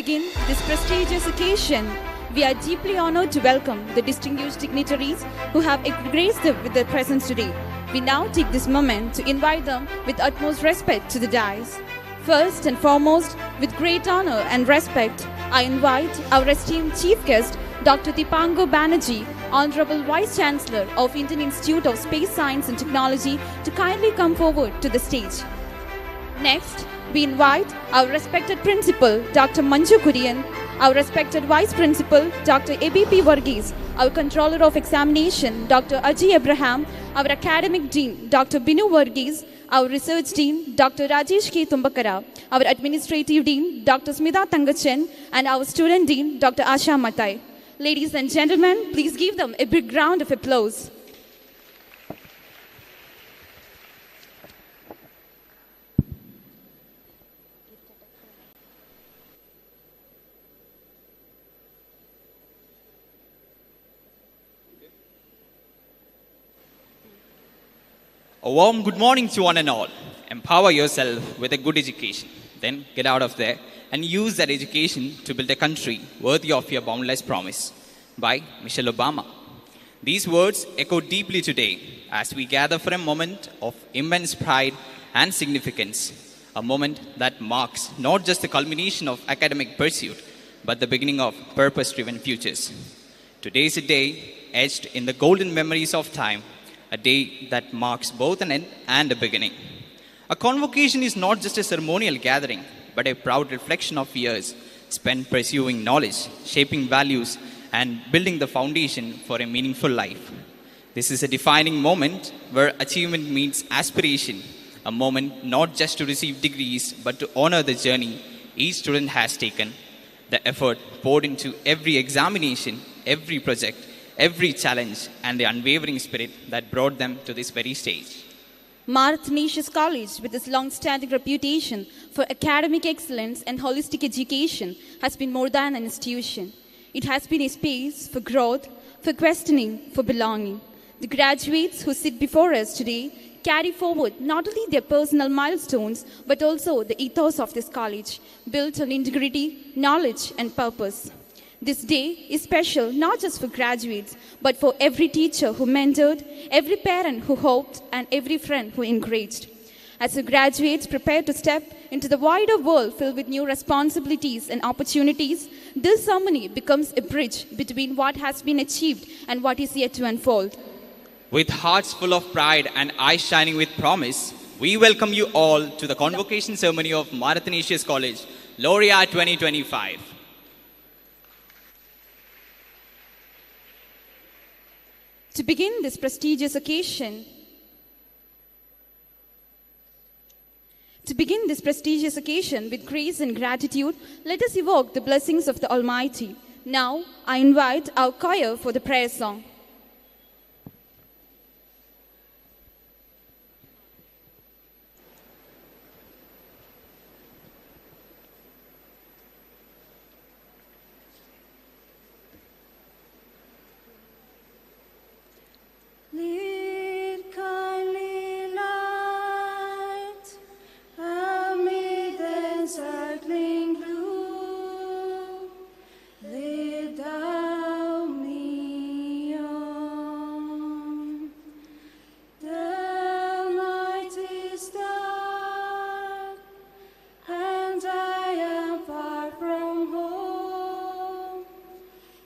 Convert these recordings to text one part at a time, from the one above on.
begin this prestigious occasion, we are deeply honored to welcome the distinguished dignitaries who have graced them with their presence today. We now take this moment to invite them with utmost respect to the dais. First and foremost, with great honor and respect, I invite our esteemed Chief Guest, Dr. Dipango Banerjee, Honorable Vice Chancellor of Indian Institute of Space Science and Technology, to kindly come forward to the stage. Next, we invite our respected Principal, Dr. Manju Kurian, our respected Vice Principal, Dr. ABP Varghese, our Controller of Examination, Dr. Aji Abraham, our Academic Dean, Dr. Binu Varghese, our Research Dean, Dr. Rajesh K. Tumbakara, our Administrative Dean, Dr. Smita Tangachen, and our Student Dean, Dr. Asha Matai. Ladies and gentlemen, please give them a big round of applause. A warm good morning to one and all. Empower yourself with a good education. Then get out of there and use that education to build a country worthy of your boundless promise. By Michelle Obama. These words echo deeply today as we gather for a moment of immense pride and significance. A moment that marks not just the culmination of academic pursuit, but the beginning of purpose-driven futures. Today is a day etched in the golden memories of time, a day that marks both an end and a beginning. A convocation is not just a ceremonial gathering, but a proud reflection of years spent pursuing knowledge, shaping values, and building the foundation for a meaningful life. This is a defining moment where achievement meets aspiration, a moment not just to receive degrees, but to honor the journey each student has taken, the effort poured into every examination, every project, every challenge, and the unwavering spirit that brought them to this very stage. ATHANASIUS College, with its long-standing reputation for academic excellence and holistic education, has been more than an institution. It has been a space for growth, for questioning, for belonging. The graduates who sit before us today carry forward not only their personal milestones, but also the ethos of this college, built on integrity, knowledge, and purpose. This day is special not just for graduates, but for every teacher who mentored, every parent who hoped, and every friend who encouraged. As the graduates prepare to step into the wider world filled with new responsibilities and opportunities, this ceremony becomes a bridge between what has been achieved and what is yet to unfold. With hearts full of pride and eyes shining with promise, we welcome you all to the convocation ceremony of ATHANASIUS College, Laurea 2025. To begin this prestigious occasion, with grace and gratitude, let us evoke the blessings of the Almighty. Now, I invite our choir for the prayer song. Lead kindly light amid the encircling gloom. Lead thou me on. The night is dark, and I am far from home.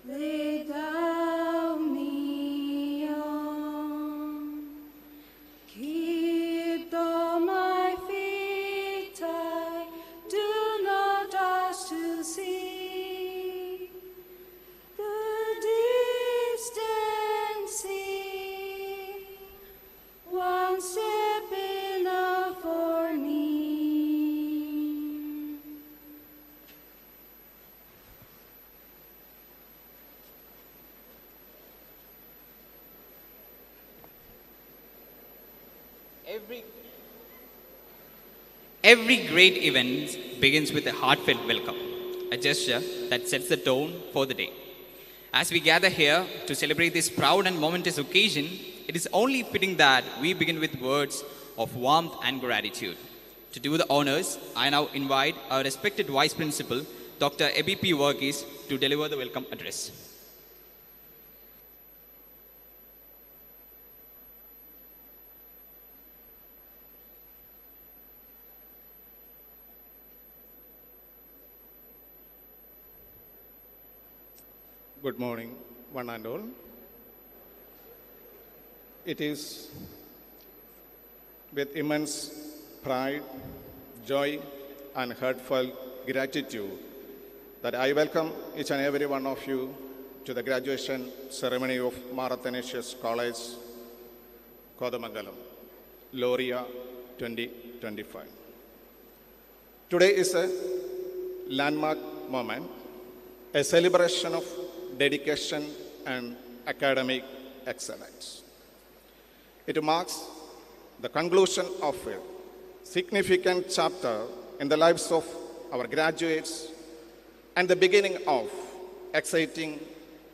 Lead thou me on. Keep thou my feet, I do not ask to see the distant sea. One step enough for me. Every great event begins with a heartfelt welcome, a gesture that sets the tone for the day. As we gather here to celebrate this proud and momentous occasion, it is only fitting that we begin with words of warmth and gratitude. To do the honors, I now invite our respected Vice Principal, Dr. ABP Varghese to deliver the welcome address. Good morning, one and all. It is with immense pride, joy, and heartfelt gratitude that I welcome each and every one of you to the graduation ceremony of ATHANASIUS College, Kothamangalam, Laurea 2025. Today is a landmark moment, a celebration of dedication and academic excellence. It marks the conclusion of a significant chapter in the lives of our graduates and the beginning of exciting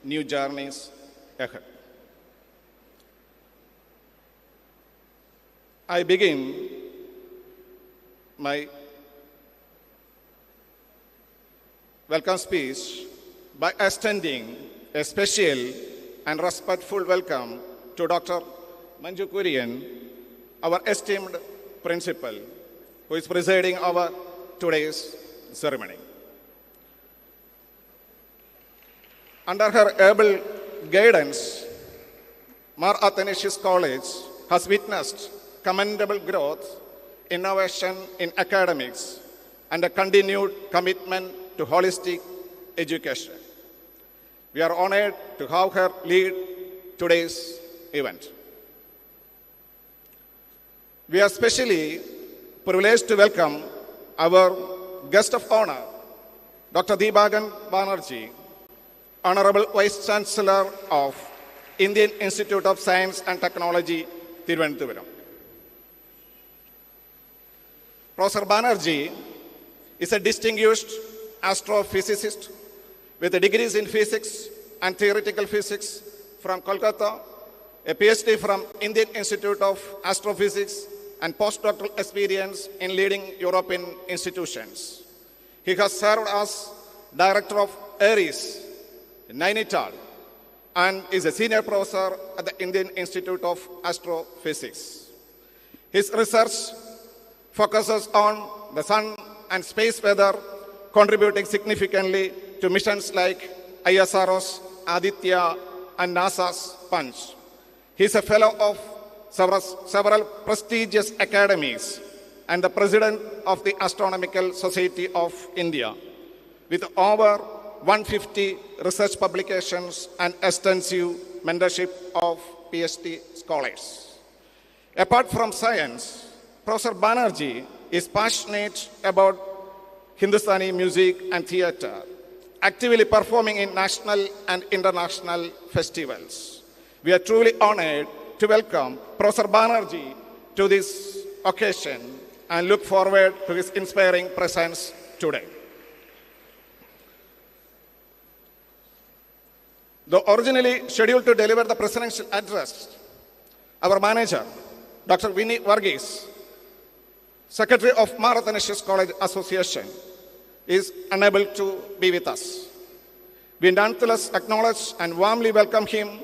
new journeys ahead. I begin my welcome speech by extending a special and respectful welcome to Dr. Manju Kurian, our esteemed principal, who is presiding over today's ceremony. Under her able guidance, ATHANASIUS College has witnessed commendable growth, innovation in academics, and a continued commitment to holistic education. We are honored to have her lead today's event. We are especially privileged to welcome our guest of honor, Dr. Deebagan Banerjee, Honorable Vice Chancellor of Indian Institute of Science and Technology, Thiruvananthapuram. Professor Banerjee is a distinguished astrophysicist with degrees in physics and theoretical physics from Kolkata, a PhD from Indian Institute of Astrophysics, and postdoctoral experience in leading European institutions. He has served as Director of ARIES in Nainital and is a senior professor at the Indian Institute of Astrophysics. His research focuses on the sun and space weather, contributing significantly to missions like ISRO's Aditya and NASA's Punch. He is a fellow of several prestigious academies and the president of the Astronomical Society of India, with over 150 research publications and extensive mentorship of PhD scholars. Apart from science, Professor Banerjee is passionate about Hindustani music and theatre, actively performing in national and international festivals. We are truly honored to welcome Professor Banerjee to this occasion and look forward to his inspiring presence today. Though originally scheduled to deliver the presidential address, our manager, Dr. Vinny Varghese, Secretary of ATHANASIUS College Association, is unable to be with us. We nonetheless acknowledge and warmly welcome him,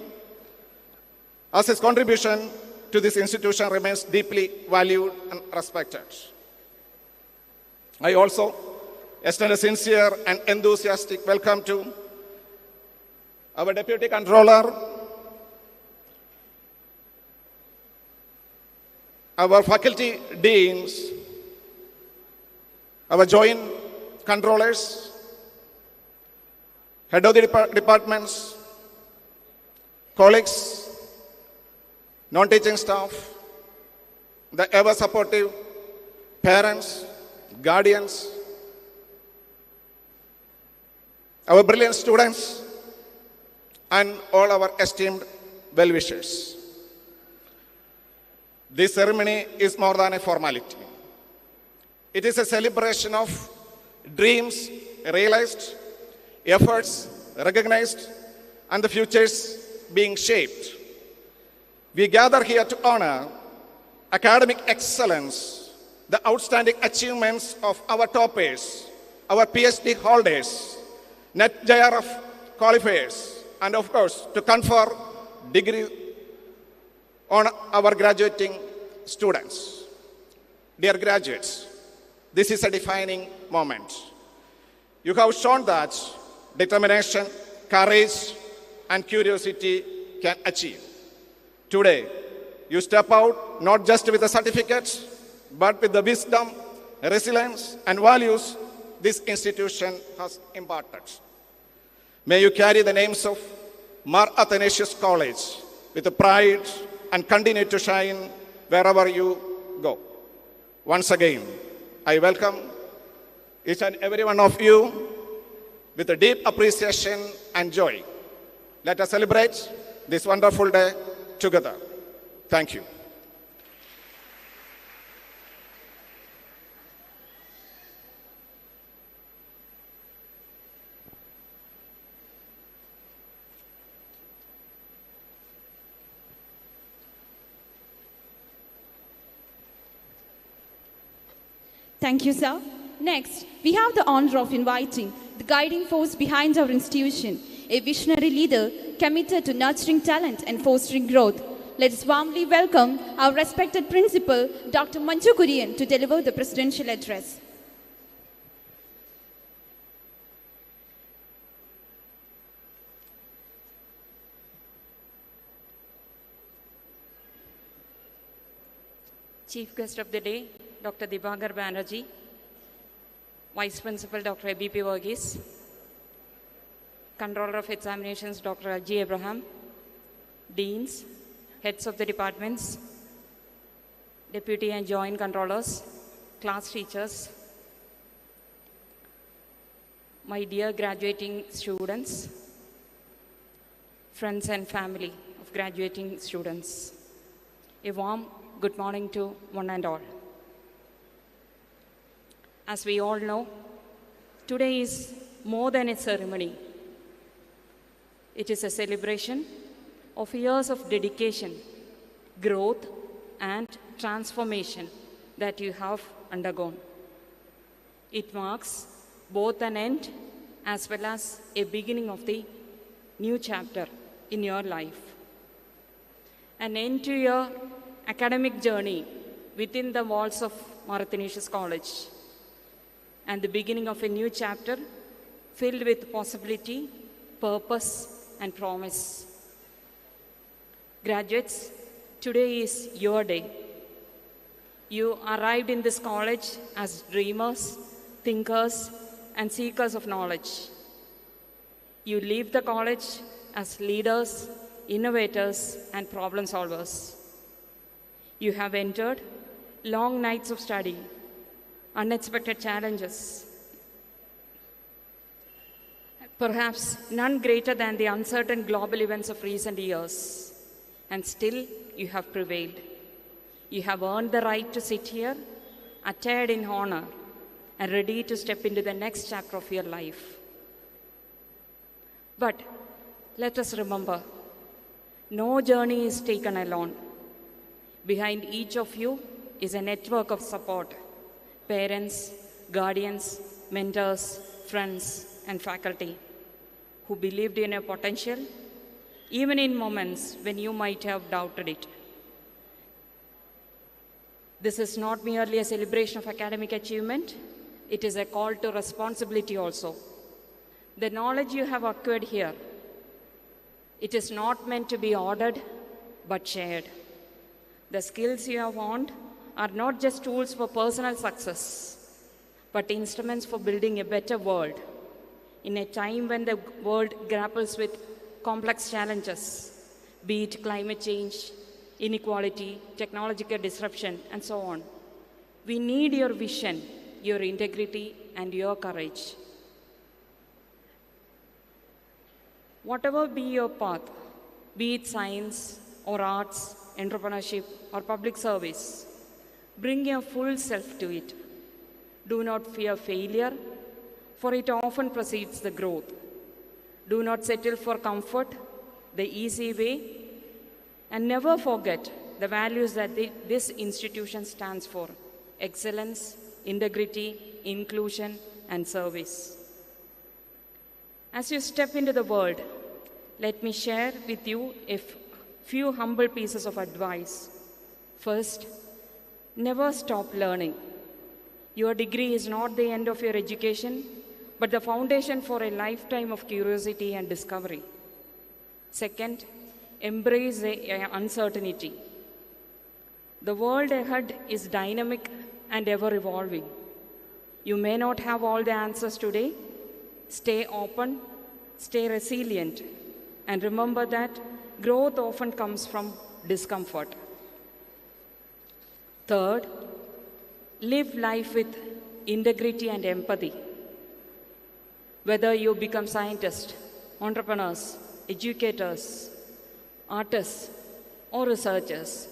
as his contribution to this institution remains deeply valued and respected. I also extend a sincere and enthusiastic welcome to our Deputy Controller, our faculty deans, our joint controllers, head of the departments, colleagues, non-teaching staff, the ever-supportive parents, guardians, our brilliant students, and all our esteemed well-wishers. This ceremony is more than a formality. It is a celebration of dreams realized, efforts recognized, and the futures being shaped. We gather here to honor academic excellence, the outstanding achievements of our toppers, our PhD holders, net JRF qualifiers, and of course, to confer degree on our graduating students. Dear graduates, this is a defining moment. You have shown that determination, courage, and curiosity can achieve. Today, you step out not just with a certificate, but with the wisdom, resilience, and values this institution has imparted. May you carry the names of Mar Athanasius College with pride and continue to shine wherever you go. Once again, I welcome each and every one of you with a deep appreciation and joy. Let us celebrate this wonderful day together. Thank you. Thank you, sir. Next, we have the honor of inviting the guiding force behind our institution, a visionary leader committed to nurturing talent and fostering growth. Let us warmly welcome our respected principal, Dr. Manju Kurian, to deliver the presidential address. Chief Guest of the Day, Dr. Dibakar Banerjee, Vice Principal, Dr. A.B.P. Varghese, Controller of Examinations, Dr. G. Abraham, Deans, Heads of the Departments, Deputy and Joint Controllers, class teachers, my dear graduating students, friends and family of graduating students, a warm good morning to one and all. As we all know, today is more than a ceremony. It is a celebration of years of dedication, growth, and transformation that you have undergone. It marks both an end as well as a beginning of the new chapter in your life. An end to your academic journey within the walls of Mar Athanasius College, and the beginning of a new chapter filled with possibility, purpose, and promise. Graduates, today is your day. You arrived in this college as dreamers, thinkers, and seekers of knowledge. You leave the college as leaders, innovators, and problem solvers. You have entered long nights of study, unexpected challenges, perhaps none greater than the uncertain global events of recent years, and still you have prevailed. You have earned the right to sit here, attired in honor, and ready to step into the next chapter of your life. But let us remember, no journey is taken alone. Behind each of you is a network of support: parents, guardians, mentors, friends, and faculty who believed in your potential, even in moments when you might have doubted it. This is not merely a celebration of academic achievement, it is a call to responsibility also. The knowledge you have acquired here, it is not meant to be ordered, but shared. The skills you have earned are not just tools for personal success, but instruments for building a better world. In a time when the world grapples with complex challenges, be it climate change, inequality, technological disruption, and so on, we need your vision, your integrity, and your courage. Whatever be your path, be it science or arts, entrepreneurship, or public service, bring your full self to it. Do not fear failure, for it often precedes the growth. Do not settle for comfort, the easy way, and never forget the values that this institution stands for: excellence, integrity, inclusion, and service. As you step into the world, let me share with you a few humble pieces of advice. First, never stop learning. Your degree is not the end of your education, but the foundation for a lifetime of curiosity and discovery. Second, embrace the uncertainty. The world ahead is dynamic and ever evolving. You may not have all the answers today. Stay open, stay resilient, and remember that growth often comes from discomfort. Third, live life with integrity and empathy. Whether you become scientists, entrepreneurs, educators, artists, or researchers,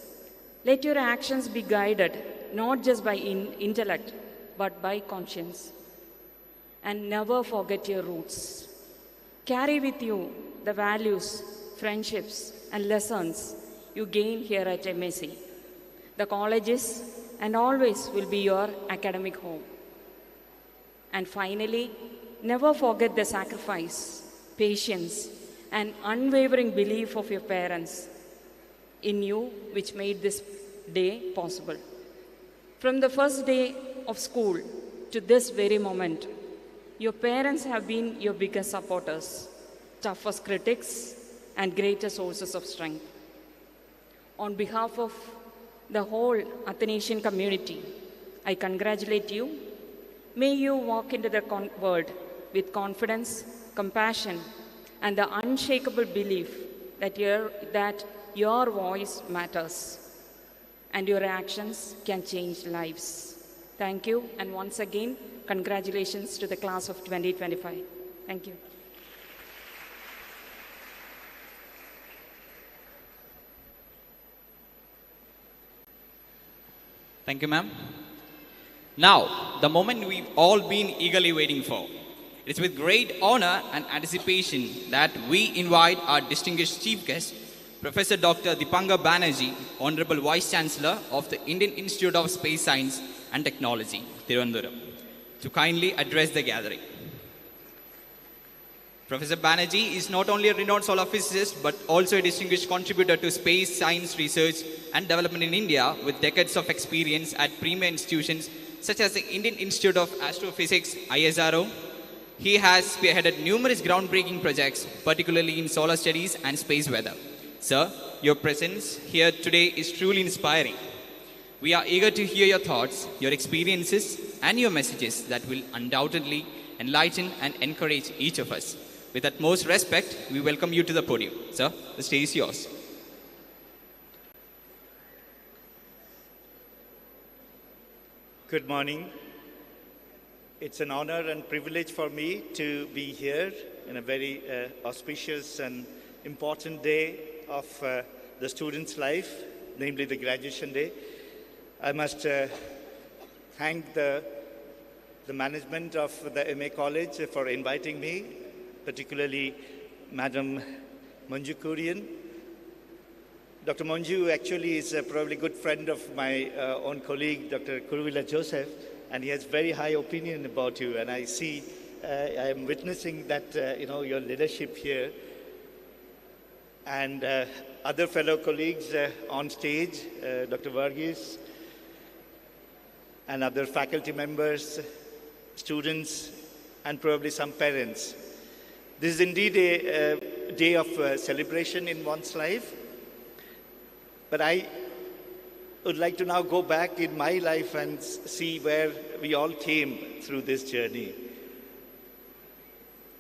let your actions be guided not just by intellect, but by conscience. And never forget your roots. Carry with you the values, friendships, and lessons you gain here at MAC. The college is and always will be your academic home. And finally, never forget the sacrifice, patience, and unwavering belief of your parents in you, which made this day possible. From the first day of school to this very moment, your parents have been your biggest supporters, toughest critics, and greatest sources of strength. On behalf of the whole Athanasian community, I congratulate you. May you walk into the world with confidence, compassion, and the unshakable belief that your voice matters and your actions can change lives. Thank you, and once again, congratulations to the class of 2025. Thank you. Thank you, ma'am. Now, the moment we've all been eagerly waiting for. It is with great honor and anticipation that we invite our distinguished chief guest, Professor Dr. Dipanga Banerjee, Honorable Vice Chancellor of the Indian Institute of Space Science and Technology, Tirunelveli, to kindly address the gathering. Professor Banerjee is not only a renowned solar physicist, but also a distinguished contributor to space science research and development in India with decades of experience at premier institutions such as the Indian Institute of Astrophysics, ISRO. He has spearheaded numerous groundbreaking projects, particularly in solar studies and space weather. Sir, your presence here today is truly inspiring. We are eager to hear your thoughts, your experiences, and your messages that will undoubtedly enlighten and encourage each of us. With utmost respect, we welcome you to the podium. Sir, the stage is yours. Good morning. It's an honor and privilege for me to be here in a very auspicious and important day of the student's life, namely the graduation day. I must thank the management of the MA College for inviting me, particularly Madam Manju Kurian. Dr. Manju actually is probably a good friend of my own colleague, Dr. Kuruvilla Joseph, and he has very high opinion about you. And I see, I am witnessing that, your leadership here. And other fellow colleagues on stage, Dr. Varghese, and other faculty members, students, and probably some parents. This is indeed a day of celebration in one's life. But I would like to now go back in my life and see where we all came through this journey.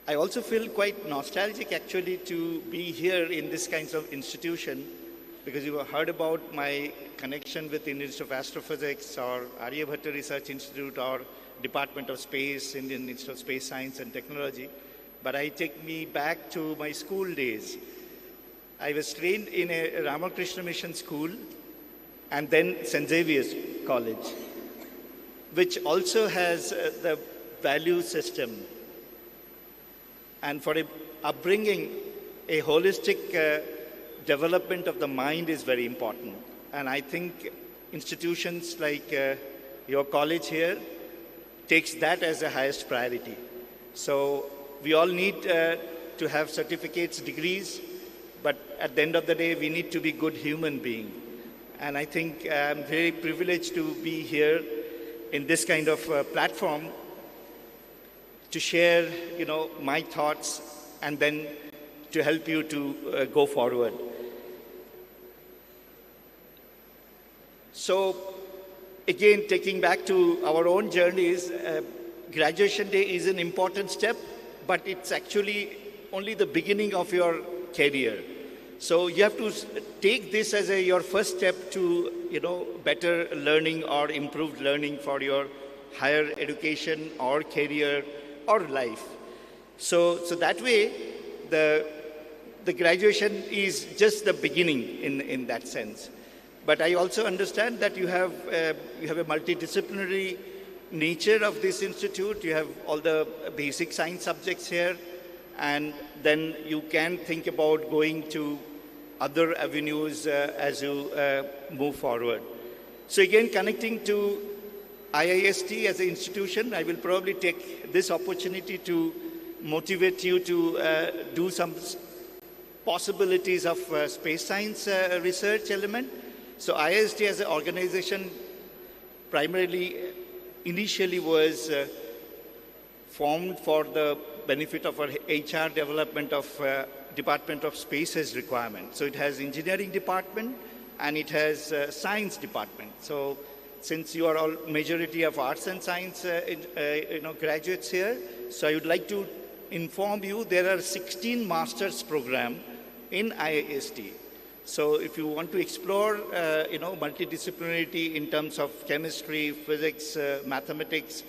I also feel quite nostalgic actually to be here in this kind of institution, because you have heard about my connection with the Indian Institute of Astrophysics or Aryabhatta Research Institute or Department of Space, Indian Institute of Space Science and Technology. But I take me back to my school days. I was trained in a Ramakrishna Mission school and then St. Xavier's College, which also has the value system. And for a upbringing, a holistic development of the mind is very important. And I think institutions like your college here takes that as the highest priority. So we all need to have certificates, degrees, but at the end of the day, we need to be good human beings. And I think I'm very privileged to be here in this kind of platform to share, my thoughts and then to help you to go forward. So, again, taking back to our own journeys, graduation day is an important step, but it's actually only the beginning of your career. So you have to take this as your first step to, better learning or improved learning for your higher education or career or life. So that way, the graduation is just the beginning in that sense. But I also understand that you have a multidisciplinary nature of this institute. You have all the basic science subjects here, and then you can think about going to other avenues as you move forward. So again, connecting to IIST as an institution, I will probably take this opportunity to motivate you to do some possibilities of space science research element. So IIST as an organization primarily initially was formed for the benefit of our HR development of Department of Space's requirement. So it has engineering department and it has science department. So since you are all majority of arts and science graduates here, so I would like to inform you there are 16 master's program in IIST. So if you want to explore, multidisciplinarity in terms of chemistry, physics, mathematics,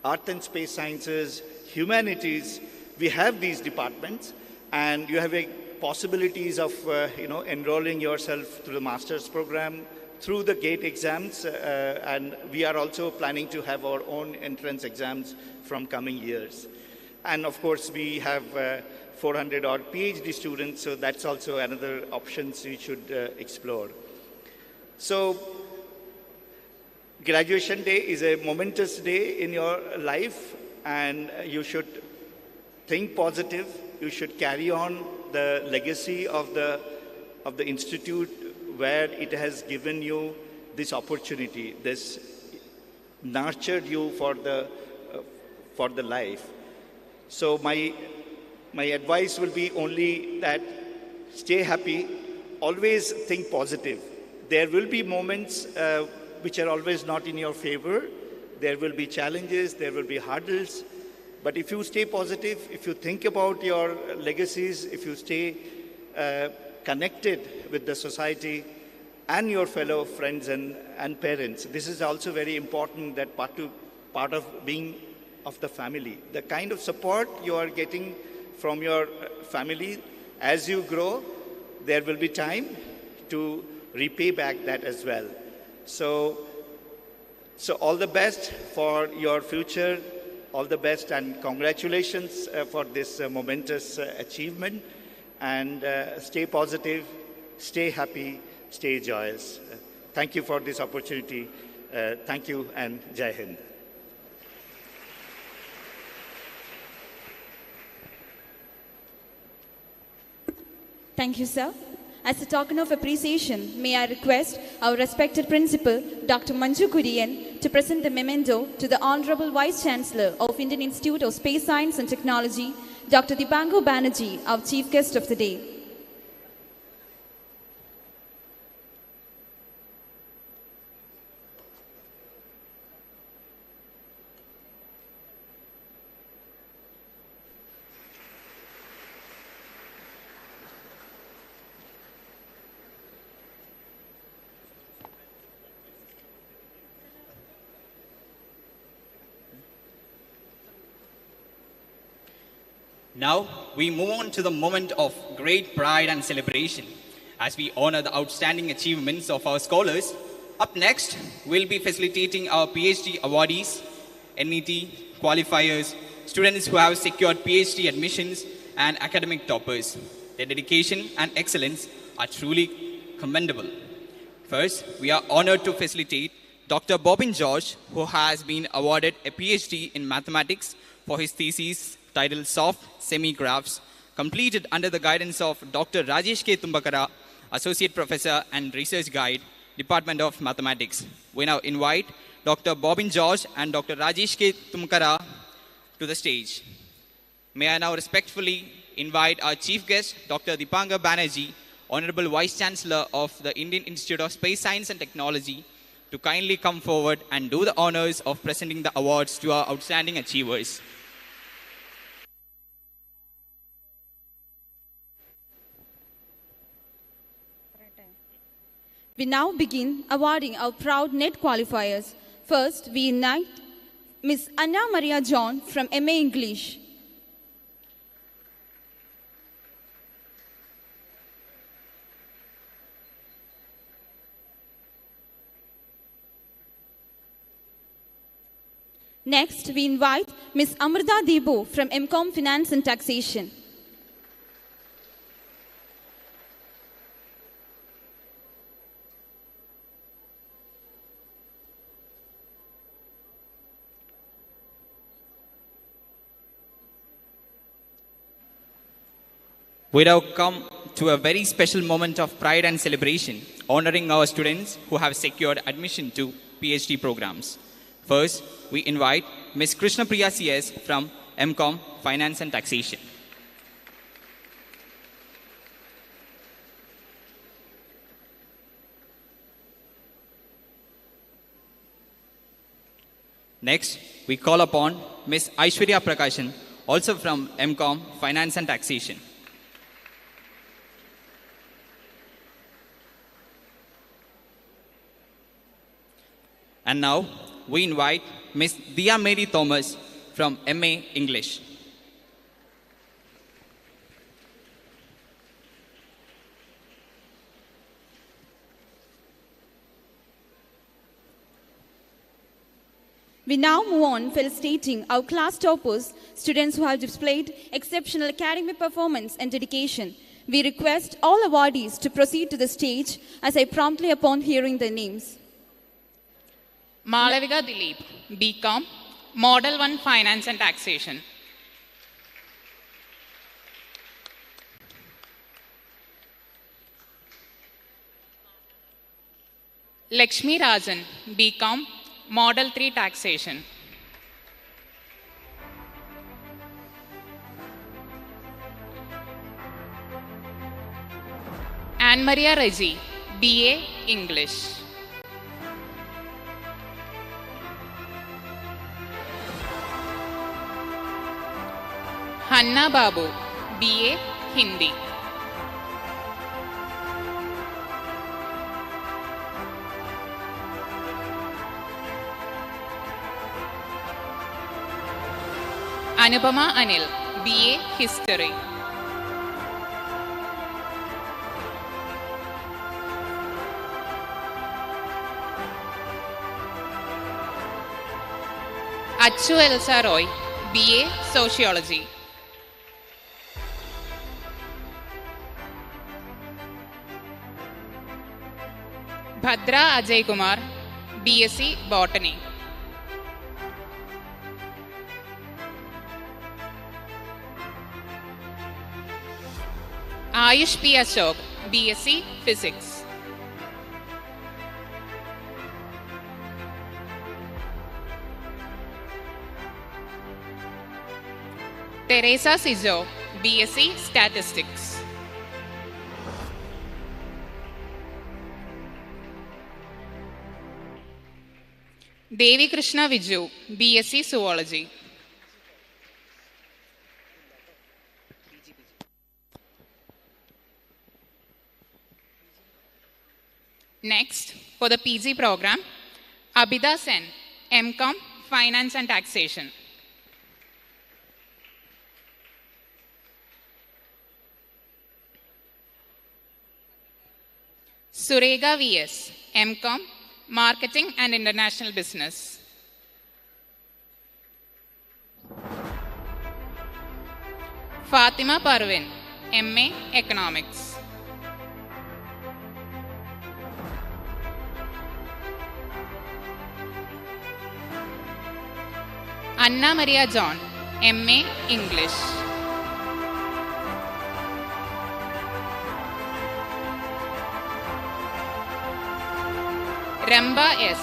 art and space sciences, humanities, we have these departments, and you have possibilities of, enrolling yourself through the master's program, through the GATE exams, and we are also planning to have our own entrance exams from coming years. And of course, we have 400 odd PhD students, so that's also another option you should explore. So, graduation day is a momentous day in your life, and you should think positive. You should carry on the legacy of the institute where it has given you this opportunity, this nurtured you for the life. So my advice will be only that stay happy, always think positive. There will be moments which are always not in your favor. There will be challenges, there will be hurdles. But if you stay positive, if you think about your legacies, if you stay connected with the society and your fellow friends and parents, this is also very important, that part of being of the family. The kind of support you are getting from your family as you grow, there will be time to repay back that as well. So all the best for your future, all the best, and congratulations for this momentous achievement, and stay positive, stay happy, stay joyous. Thank you for this opportunity. Thank you, and Jai Hind. Thank you, sir. As a token of appreciation, may I request our respected principal, Dr. Manju Kurian, to present the memento to the Honorable Vice Chancellor of Indian Institute of Space Science and Technology, Dr. Dipango Banerjee, our chief guest of the day. Now, we move on to the moment of great pride and celebration as we honor the outstanding achievements of our scholars. Up next, we'll be facilitating our PhD awardees, NET, qualifiers, students who have secured PhD admissions, and academic toppers. Their dedication and excellence are truly commendable. First, we are honored to facilitate Dr. Bobbin George, who has been awarded a PhD in mathematics for his thesis titled Soft Semi-Graphs, completed under the guidance of Dr. Rajesh K. Tumbakara, Associate Professor and Research Guide, Department of Mathematics. We now invite Dr. Bobbin George and Dr. Rajesh K. Tumbakara to the stage. May I now respectfully invite our chief guest, Dr. Dipanga Banerjee, Honorable Vice Chancellor of the Indian Institute of Space Science and Technology, to kindly come forward and do the honors of presenting the awards to our outstanding achievers. We now begin awarding our proud NET qualifiers. First, we invite Ms. Anna Maria John from MA English. Next, we invite Ms. Amrita Debo from MCom Finance and Taxation. We now come to a very special moment of pride and celebration, honoring our students who have secured admission to PhD programs. First, we invite Ms. Krishna Priya CS from MCom Finance and Taxation. Next, we call upon Ms. Aishwarya Prakashan, also from MCom Finance and Taxation. And now, we invite Ms. Dia Mary Thomas from MA English. We now move on felicitating our class toppers, students who have displayed exceptional academic performance and dedication. We request all awardees to proceed to the stage as I promptly upon hearing their names. Malavika Dilip, BCom, Model 1 Finance and Taxation. Lakshmi Rajan, BCom, Model 3 Taxation. Anne Maria Reggie, BA, English. Hanna Babu, BA, Hindi. Anupama Anil, BA, History. Achu Elsa Roy, BA, Sociology. Bhadra Ajay Kumar, BSc Botany. Ayush P. Ashok, BSc Physics. Teresa Sijo, BSc Statistics. Devi Krishna Viju, BSc Zoology. Next, for the PG program, Abhida Sen, MCom Finance and Taxation. Surega VS, MCom Marketing and International Business. Fatima Parvin, MA Economics. Anna Maria John, MA English. Ramba S,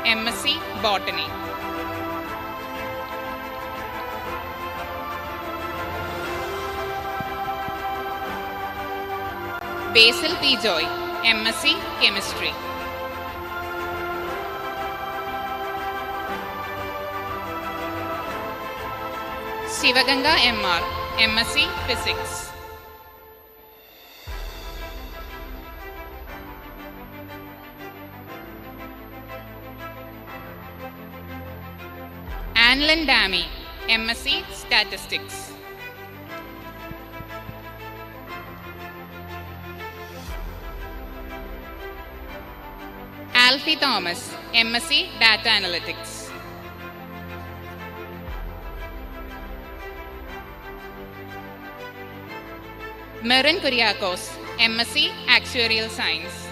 MSc Botany. Basil P. Joy, MSc Chemistry. Shivaganga MR, MSc Physics. Anlin Dami, MSc Statistics. Alfie Thomas, MSc Data Analytics. Marin Kuriakos, MSc Actuarial Science.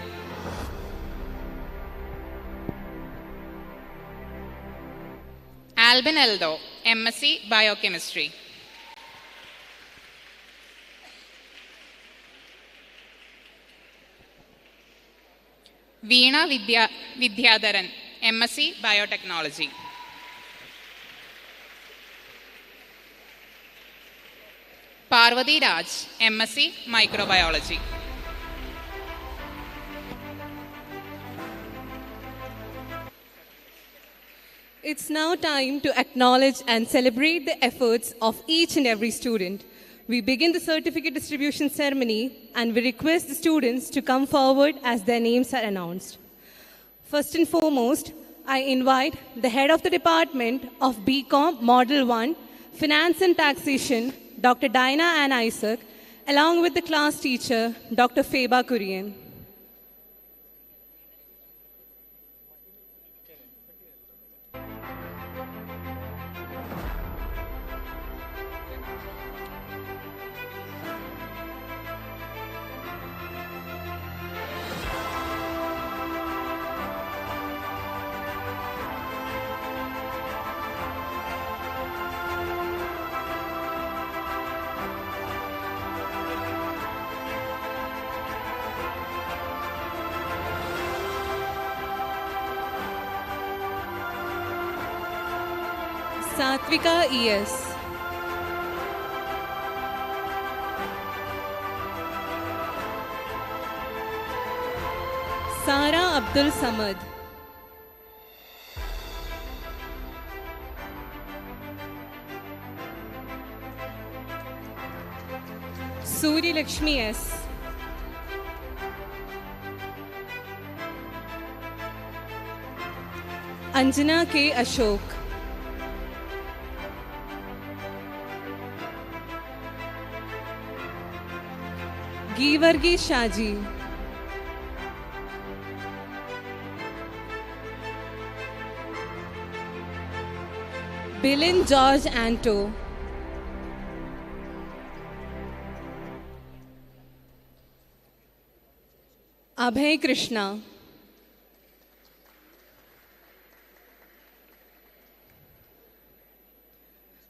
Albin Eldo, MSc Biochemistry. Veena Vidyadharan, MSc Biotechnology. Parvati Raj, MSc Microbiology. It's now time to acknowledge and celebrate the efforts of each and every student. We begin the certificate distribution ceremony and we request the students to come forward as their names are announced. First and foremost, I invite the head of the department of BCom Model 1, Finance and Taxation, Dr. Dinah Ann Isaac, along with the class teacher, Dr. Feba Kurian. Satvika ES. Sara Abdul Samad. Suri Lakshmi S. Anjana K. Ashok. Givargi Shaji. Bilin George Anto. Abhay Krishna.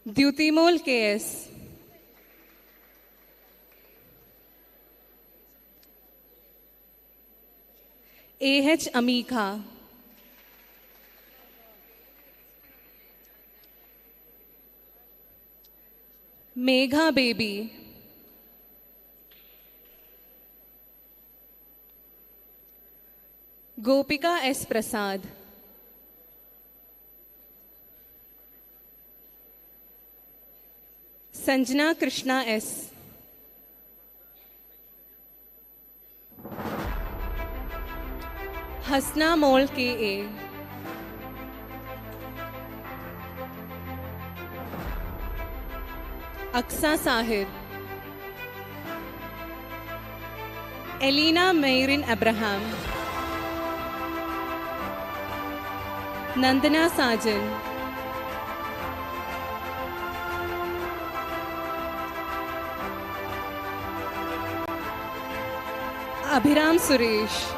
Dyutimol KS. AH Amika. Megha Baby. Gopika S. Prasad. Sanjana Krishna S. Hasna Mol K.A. Aksa Sahib. Elena Mayrin Abraham. Nandana Sajan. Abhiram Suresh.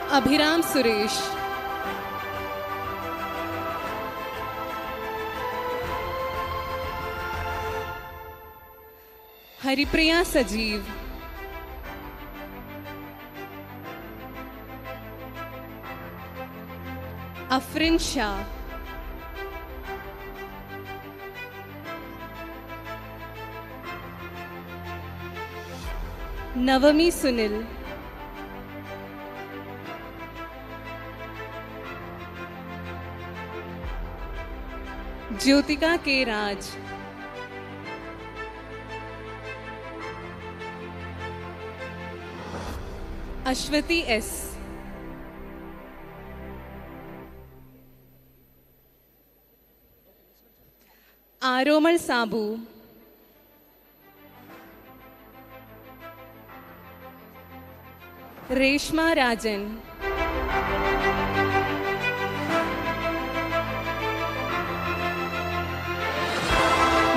Abhiram Suresh. Haripriya Sajeev. Afrin Shah. Navami Sunil. Jyotika K. Raj. Ashwati S. Aromal Sabu. Reshma Rajan.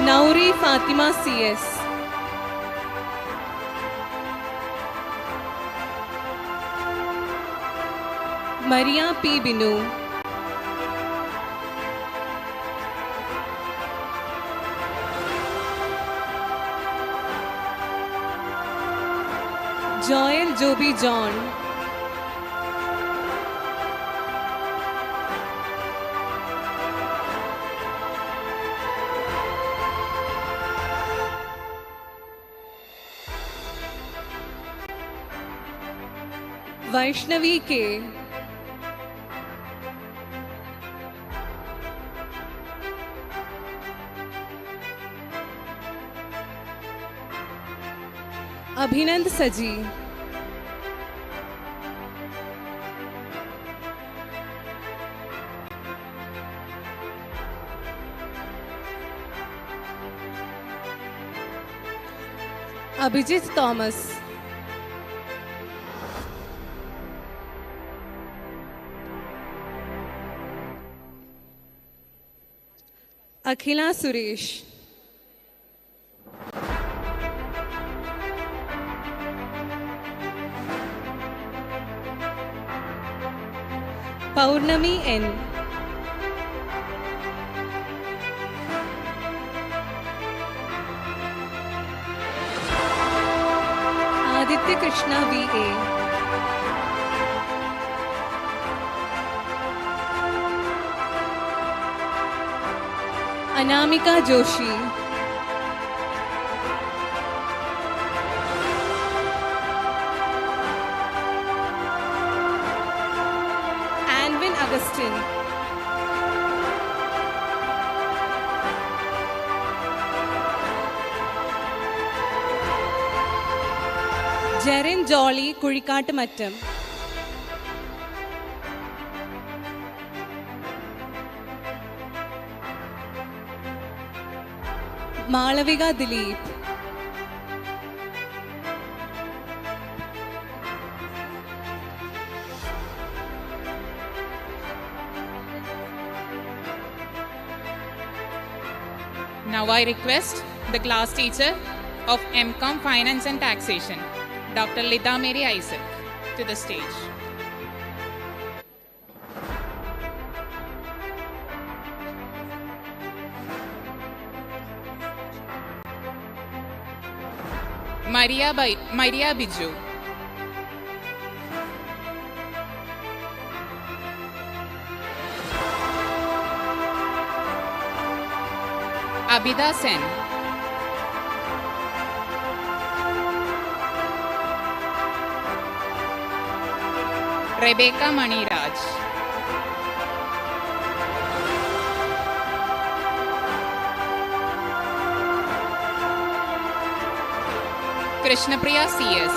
Nauri Fatima CS. Maria P. Binu. Joel Joby John. Vaishnavi K. Abhinand Saji. Abhijit Thomas. Akhila Suresh. Paurnami N. Aditya Krishna V.A. Anamika Joshi. Anvin Augustine. Jerin Jolly Kurikatmattam. Malavika Dilip. Now I request the class teacher of MCom Finance and Taxation, Dr. Lida Mary Isaac, to the stage. Maria Biju. Abida Sen. Rebecca Maniraj. Krishnapriya CS.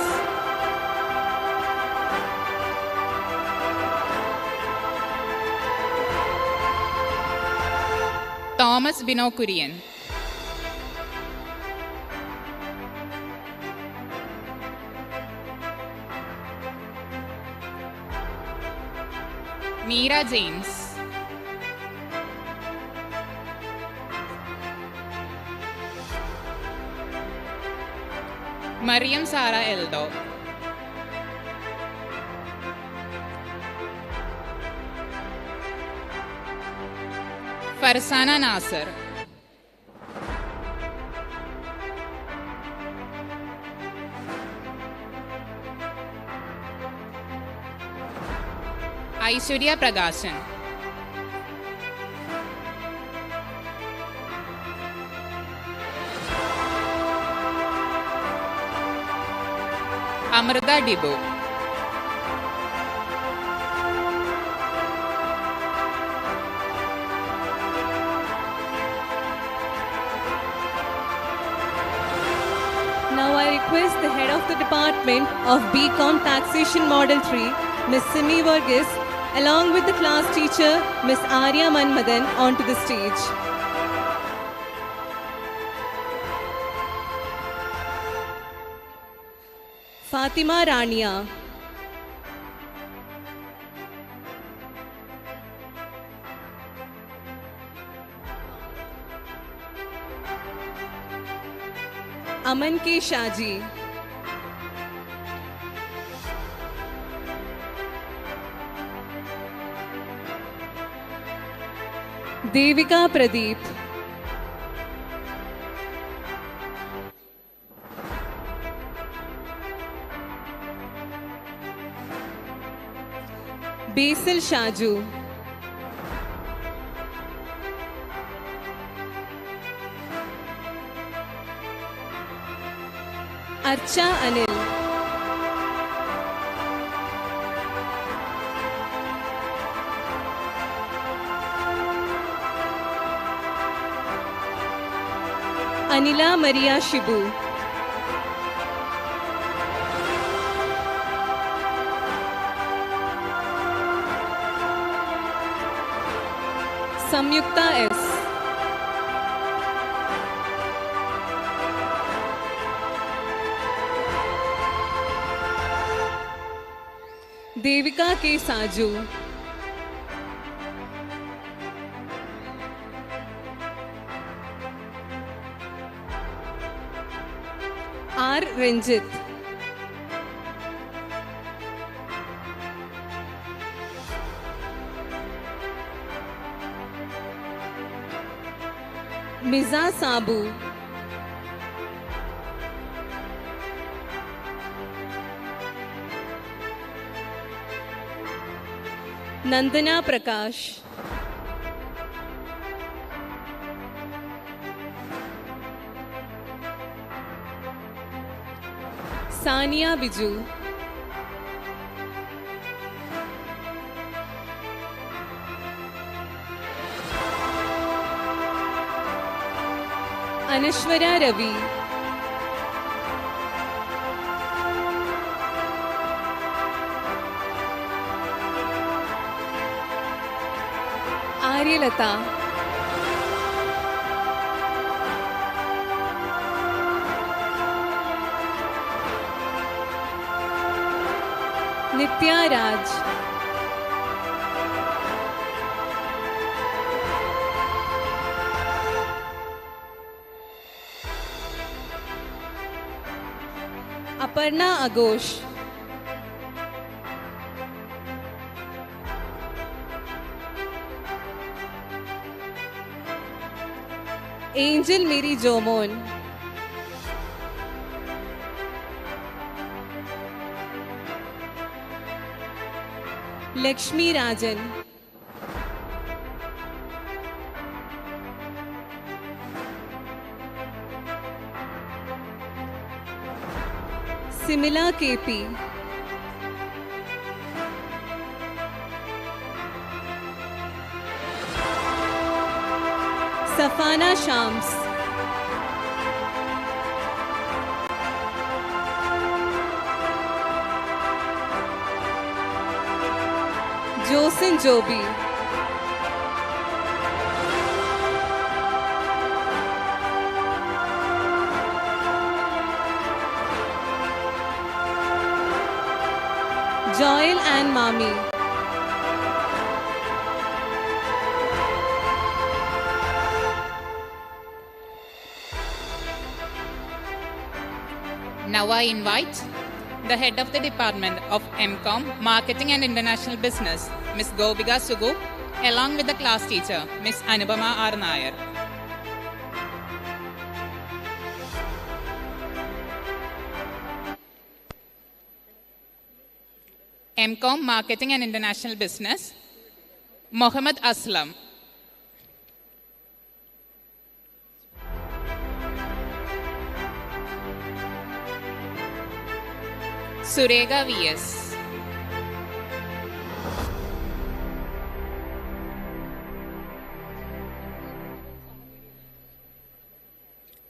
Thomas Binokurian. Meera James. Mariam Sara Eldo. Farsana Nasser. Aishwarya Pragashan. Amrita Dibo. Now I request the head of the Department of BCom Taxation Model 3, Ms. Simi Varghese, along with the class teacher, Ms. Arya Manmadan, onto the stage. Fatima Rania. Aman K. Shaji. Devika Pradeep. Basil Shaju. Archa Anil. Anila Maria Shibu. Samyukta S. Devika K. Saju. R. Ranjit. Miza Sabu. Nandana Prakash. Sania Biju. Anashwara Ravi. Aryalata. Nitya Raj. Aparna Aghosh. Angel Mary Jomon. Lakshmi Rajan. Simila KP. Safana Shams. Josin Jobi. Joel and Mami. Now I invite the head of the Department of MCom, Marketing and International Business, Ms. Gobika Sugu, along with the class teacher, Miss Anupama R. Nair. MCom Marketing and International Business, Mohammed Aslam. Surega VS.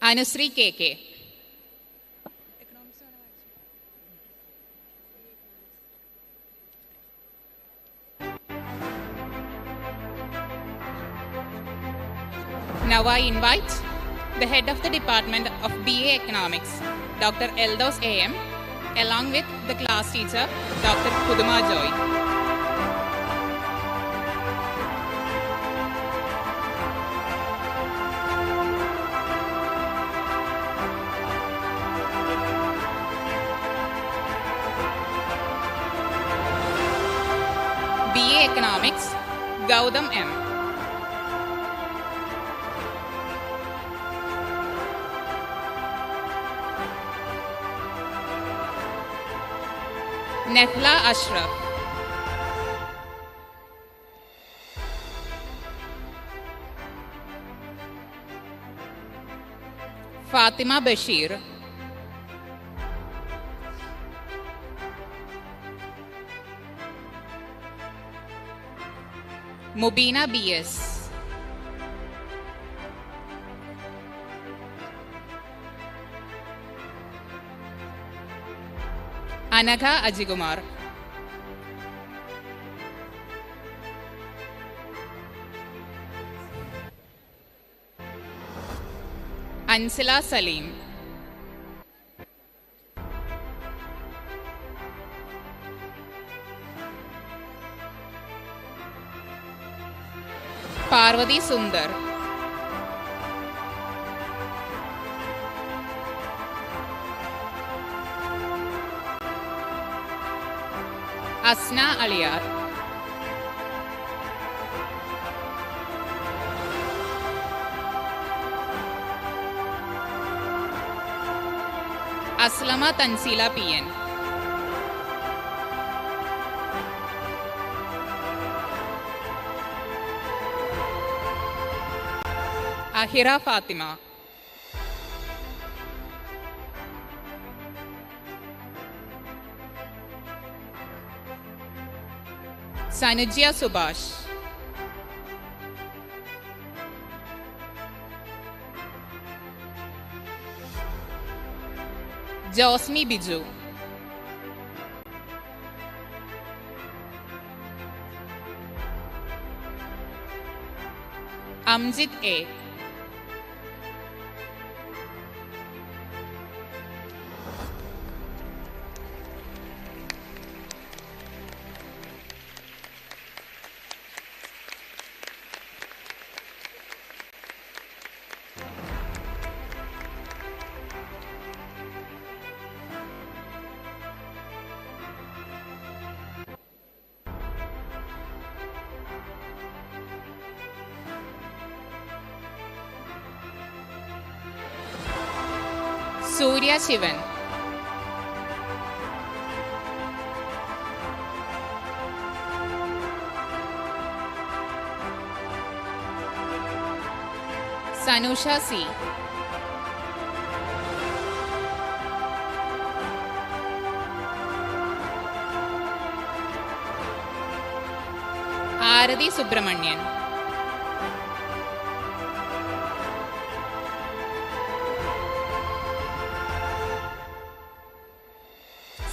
Anusri KK. Now I invite the head of the Department of BA Economics, Dr. Eldos AM, along with the class teacher, Dr. Puduma Joy. BA Economics, Gautam M. Nehla Ashraf. Fatima Bashir. Mubina BS. Anagha Ajigumar. Ansila Salim. Parvati Sundar. Asna Aliyar. Aslama Tansila PN. Ahira Fatima. Sanujya Subhash. Josmi Biju. Amjit A. Surya Shivan. Sanusha C. Arati Subramanian.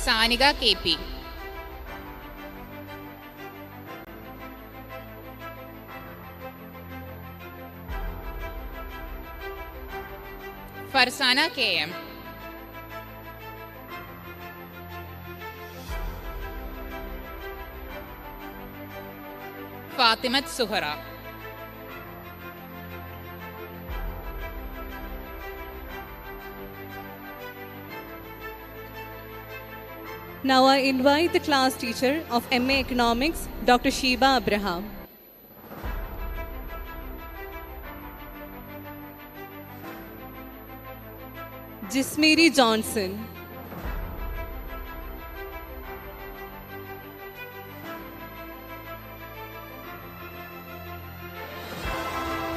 Saniga KP. Farsana KM. Fatimat Suhara. Now I invite the class teacher of MA Economics, Dr. Sheba Abraham. Jismiri Johnson.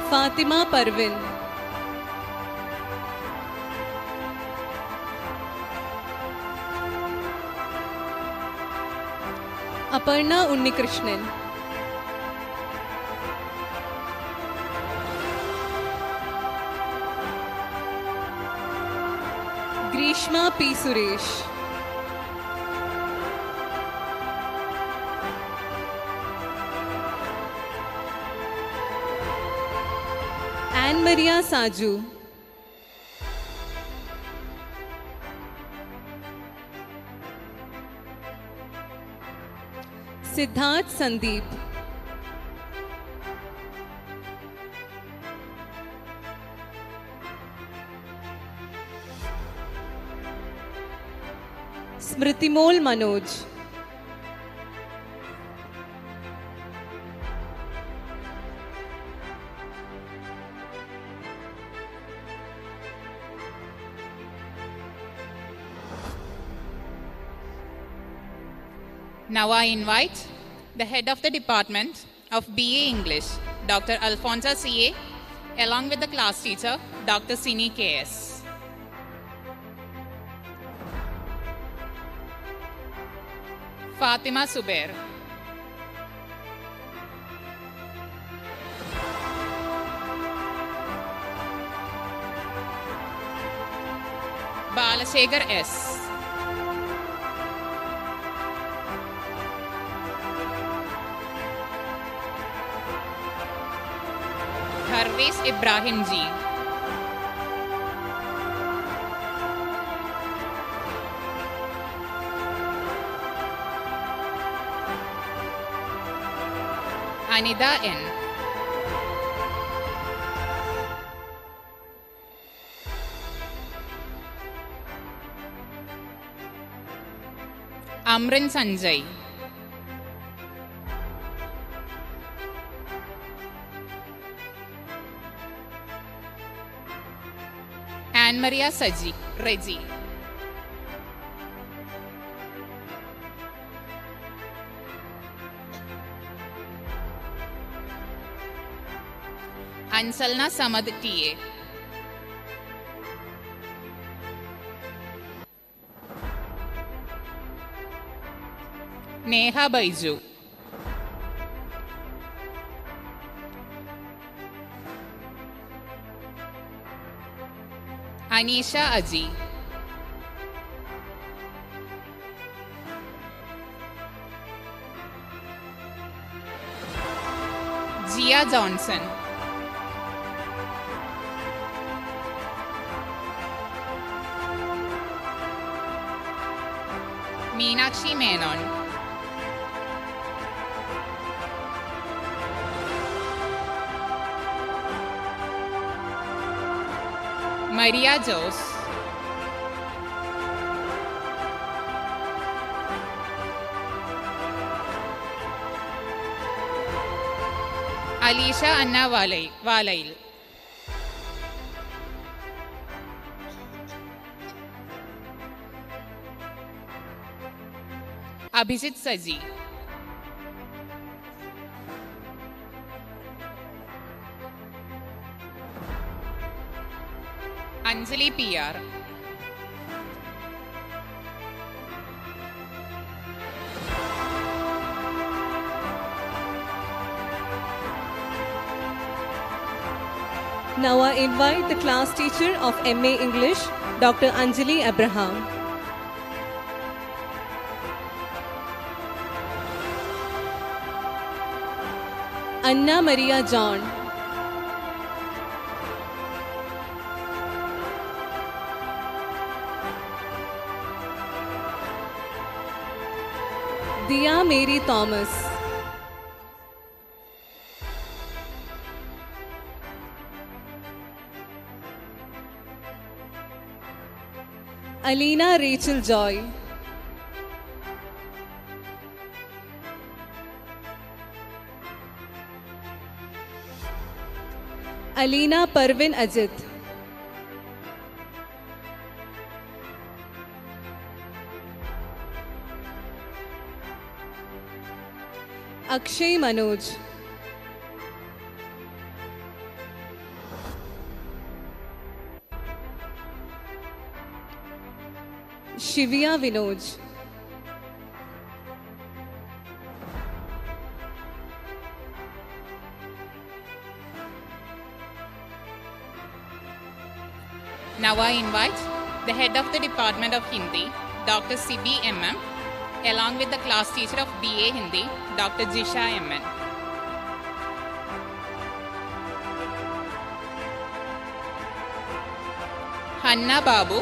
Fatima Parvin. Aparna Unnikrishnan. Grishma P. Suresh. Anne Maria Saju. Siddharth Sandeep. Smritimol Manoj. Now I invite the head of the department of BA English, Dr. Alfonso CA, along with the class teacher, Dr. Sini KS. Fatima Subair. Balashekhar S. Harvis Ibrahim G. Anida N. Amrin Sanjay. Anne Maria Saji, Reggie. Ansalna Samad TA. Neha Baiju. Anisha Aji. Gia Johnson. Meenakshi Menon. Maria Jose. Alisha Anna Valail. Abhijit Saji. Anjali PR. Now I invite the class teacher of MA English, Dr. Anjali Abraham. Anna Maria John. Dia Mary Thomas. Alina Rachel Joy. Alina Parvin Ajit. Akshay Manoj. Shivya Vinoj. Now I invite the head of the Department of Hindi, Dr. Sibi MM, along with the class teacher of BA Hindi, Dr. Jisha MN. Hanna Babu,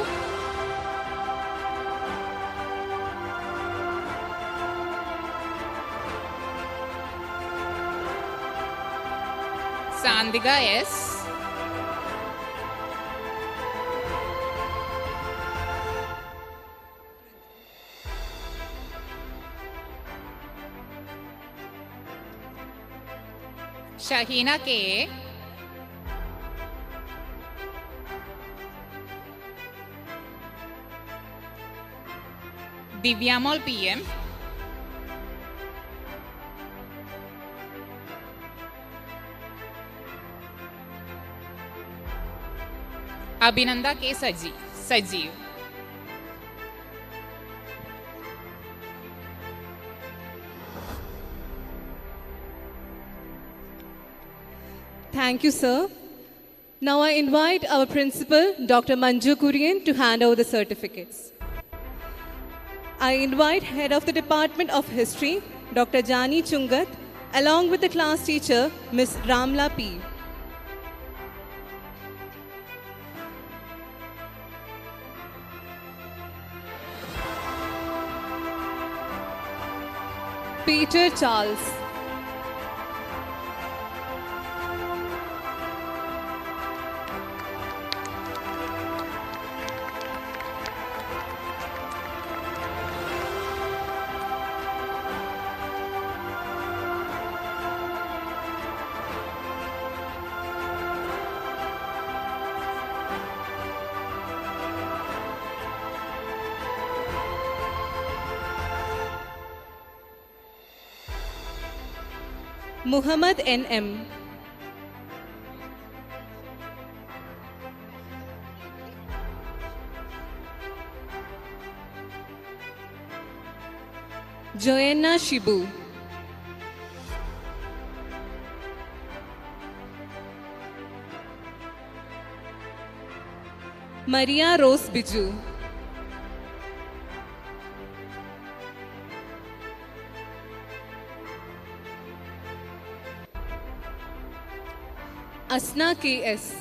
Sandiga S. Shahina K. Divyamol PM. Abhinanda K. Sajeev. Thank you, sir. Now I invite our principal, Dr. Manju Kurian, to hand over the certificates. I invite Head of the Department of History, Dr. Jani Chungat, along with the class teacher, Ms. Ramla P. Peter Charles. Muhammad N.M. Joanna Shibu. Maria Rose Biju. Asna K.S.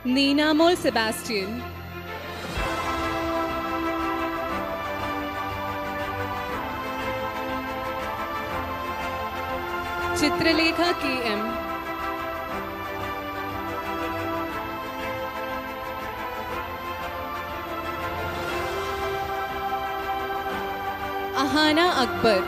Ninamol Sebastian. Chitralekha K.M. Ahana Akbar.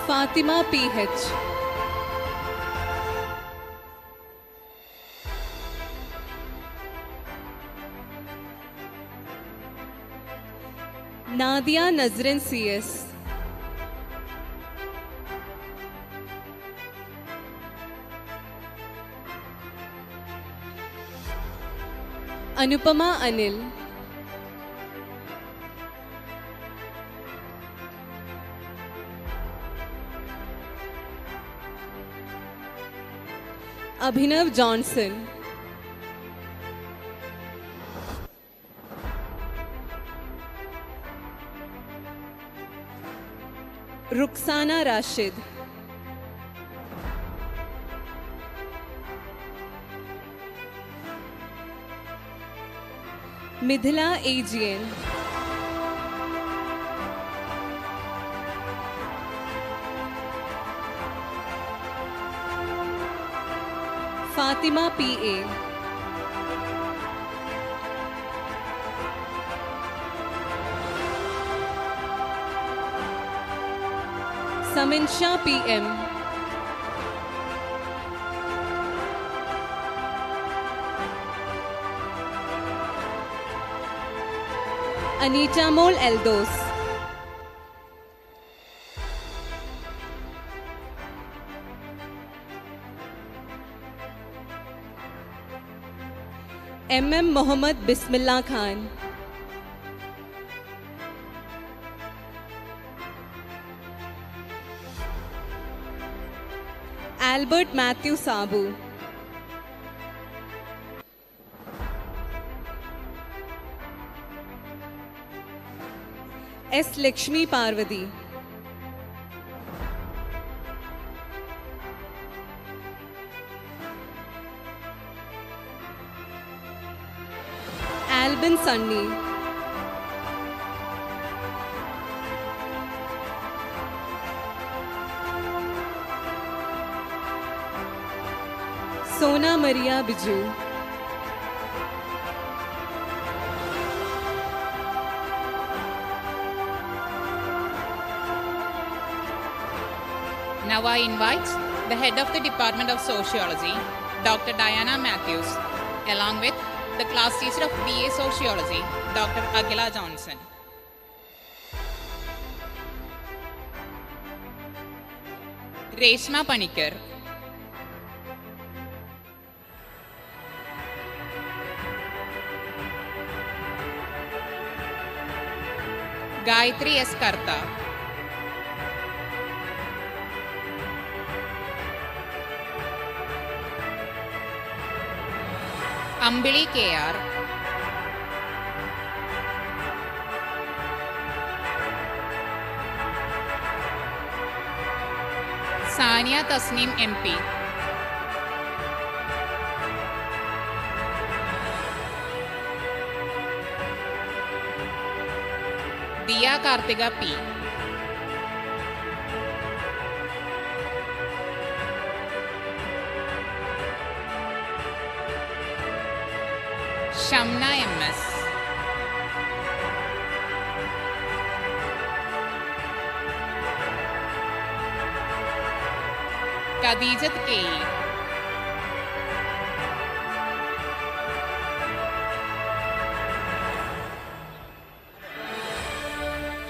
Fatima P.H. Nadia Nazrin C.S. Anupama Anil. Abhinav Johnson. Ruxana Rashid. Midhila Aegean. Fatima P.A. Samin Shah PM. Anita Mol Eldos. MM Mohammad Bismillah Khan. Albert Matthew Sabu. S. Lakshmi Parvati. Albin Sunny. Sona Maria Biju. Now I invite the head of the Department of Sociology, Dr. Diana Matthews, along with the class teacher of BA Sociology, Dr. Aguila Johnson. Reshma Panikar. Gayatri S. Karta. Ambili KR. Sania Tasneem MP. Diya Kartiga P. Shamna MS. Khadijat KE.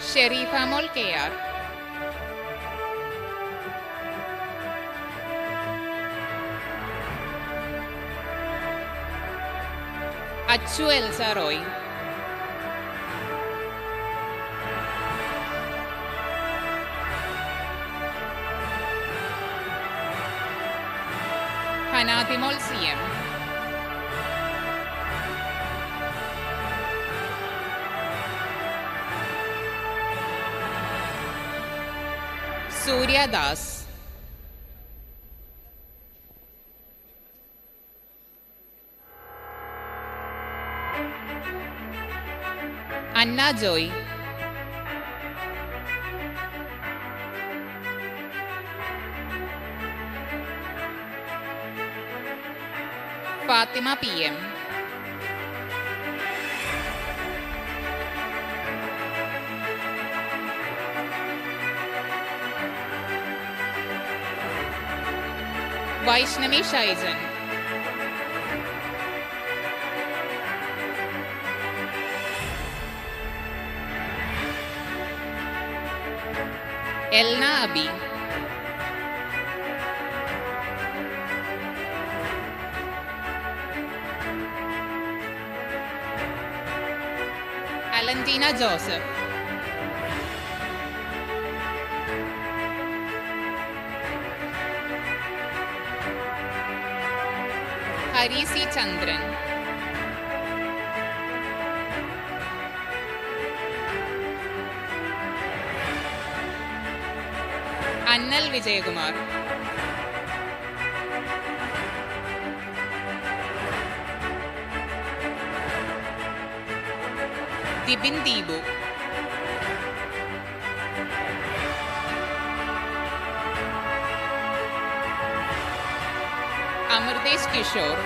Sharifa Mol KR. Achu Elsa Roy. Hanatimol CM. Surya Das. Anna Joy. Fatima PM. Vaishnavi Shaijan. Elna Abi. Alantina Joseph. Hari C. Chandran. Annal Vijayakumar. Dibin Deebu. Amardesh Kishore.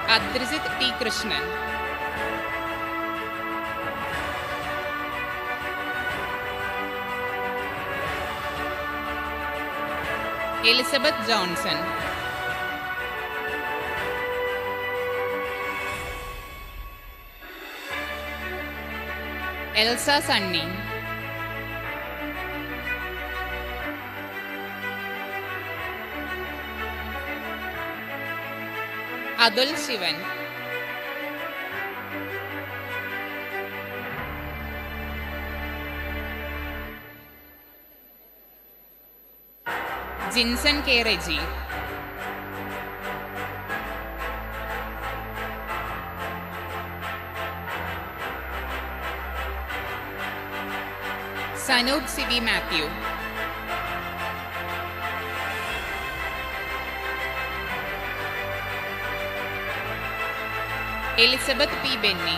Adrisith T. Krishnan. Elizabeth Johnson. Elsa Sunny. Adul Shivan. Jinsan K. Reggie. Sanud C.V. Matthew. Elizabeth P. Benny.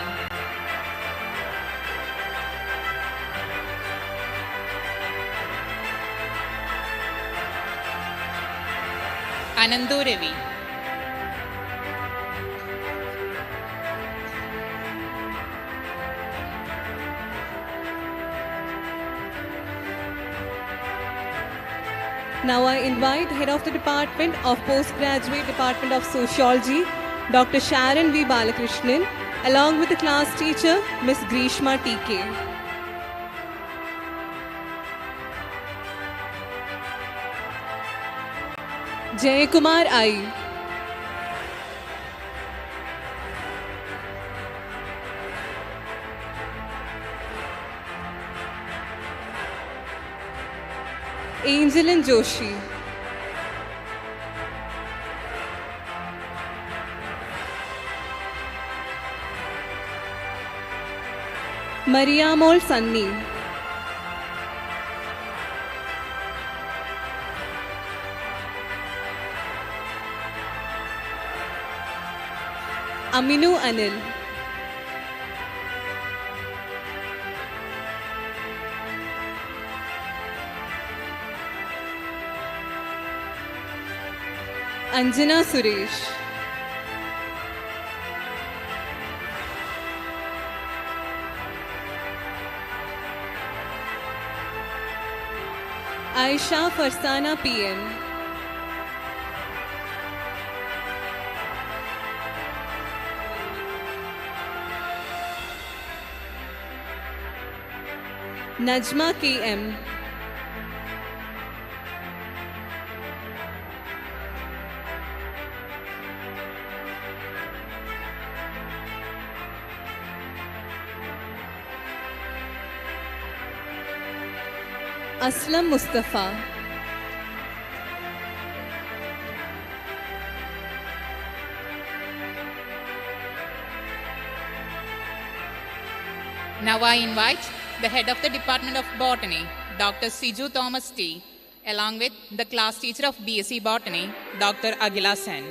Anandu Ravi. Now I invite Head of the Department of Postgraduate Department of Sociology, Dr. Sharon V. Balakrishnan, along with the class teacher, Ms. Grishma T.K. Jayakumar I. Angelin Joshi. Mariamol Sunny. Aminu Anil. Anjana Suresh. Aisha Farsana PM. Najma KM. Aslam Mustafa. Now I invite the Head of the Department of Botany, Dr. Siju Thomas T., along with the class teacher of BSc Botany, Dr. Agila Sen.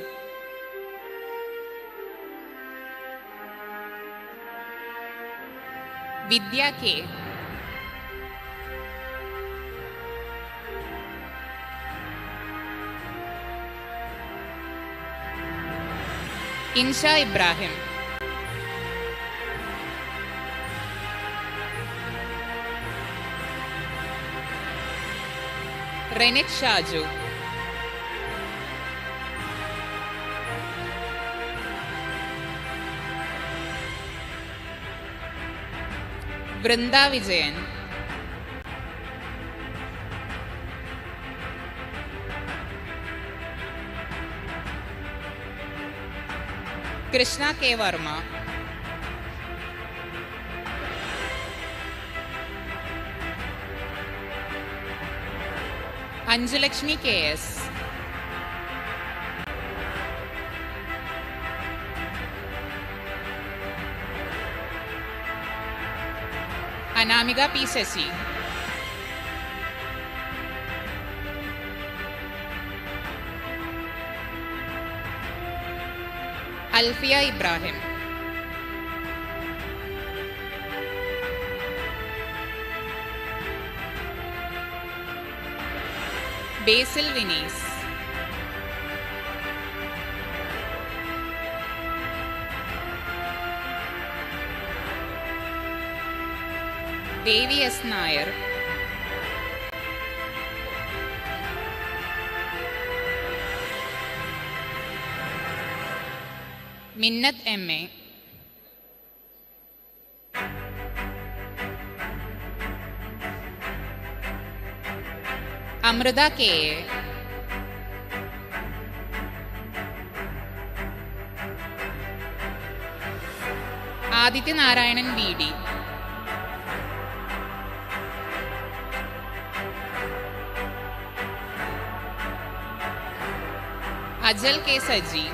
Vidya K. Insha Ibrahim. Renit Shaju. Vrinda Vijayan. Krishna K. Verma. Anjalakshmi K.S. Anamika P. Sesi. Alfia Ibrahim. Basil Vinis. Devi S Nair, Minnath M A, Amrutha K A, Adithyanarayanan V D, Ajal K Saji,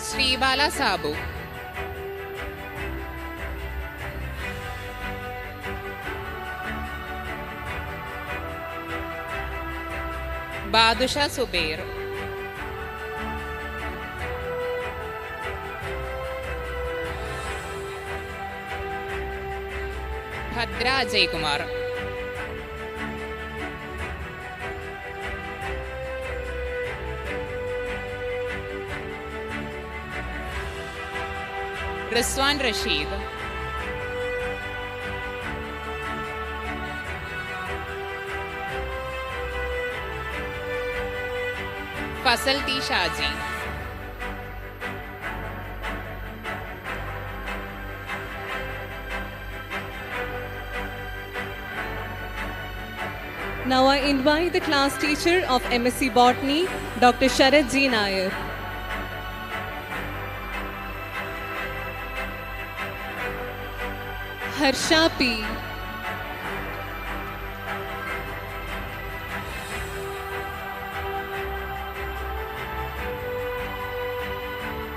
Sreebala Sabu, Badusha Zubair, Bhadra Ajaykumar, Rizwan Rasheed, Fazal T Shaji, Now I invite the class teacher of MSc Botany, Dr. Sharad G. Nair. Harsha P.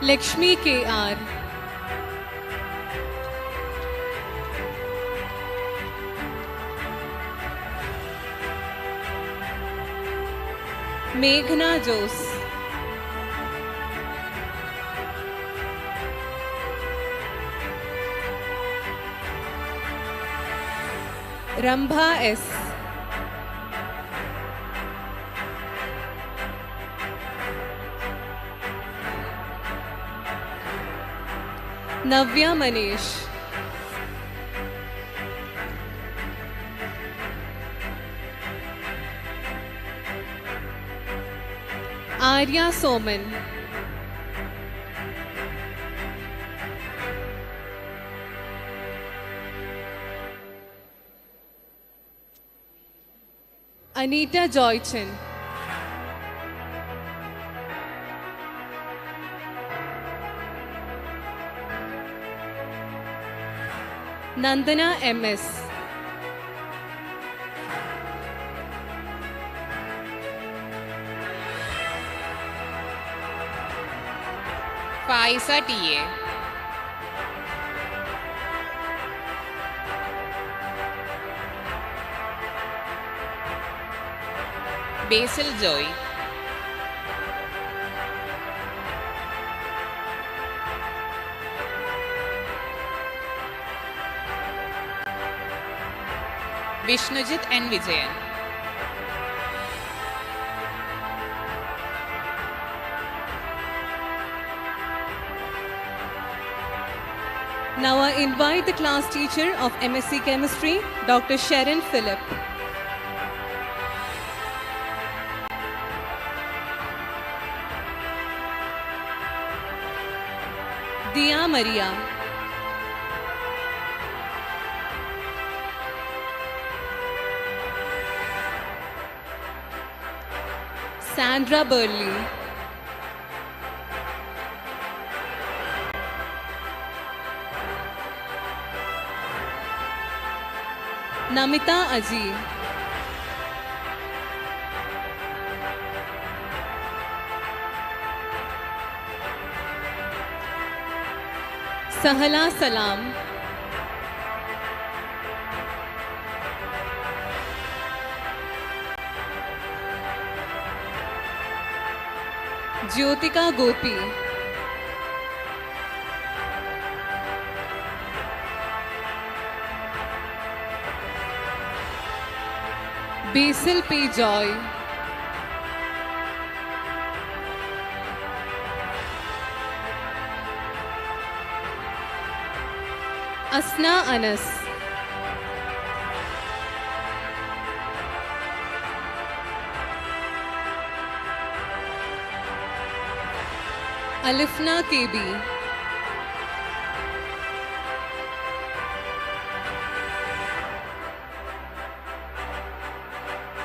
Lakshmi K.R. Meghna Jose. Rambha S. Navya Manish. Arya Soman. Anita Joychan. Nandana MS. Faisa TA, Basil Joy, Vishnujit N. Vijayan, Now I invite the class teacher of MSc Chemistry, Dr. Sharon Phillip. Dia Maria. Sandra Burley. Namita Aji. Sahala Salam. Jyotika Gopi. Basil P. Joy. Asna Anas. Alifna KB.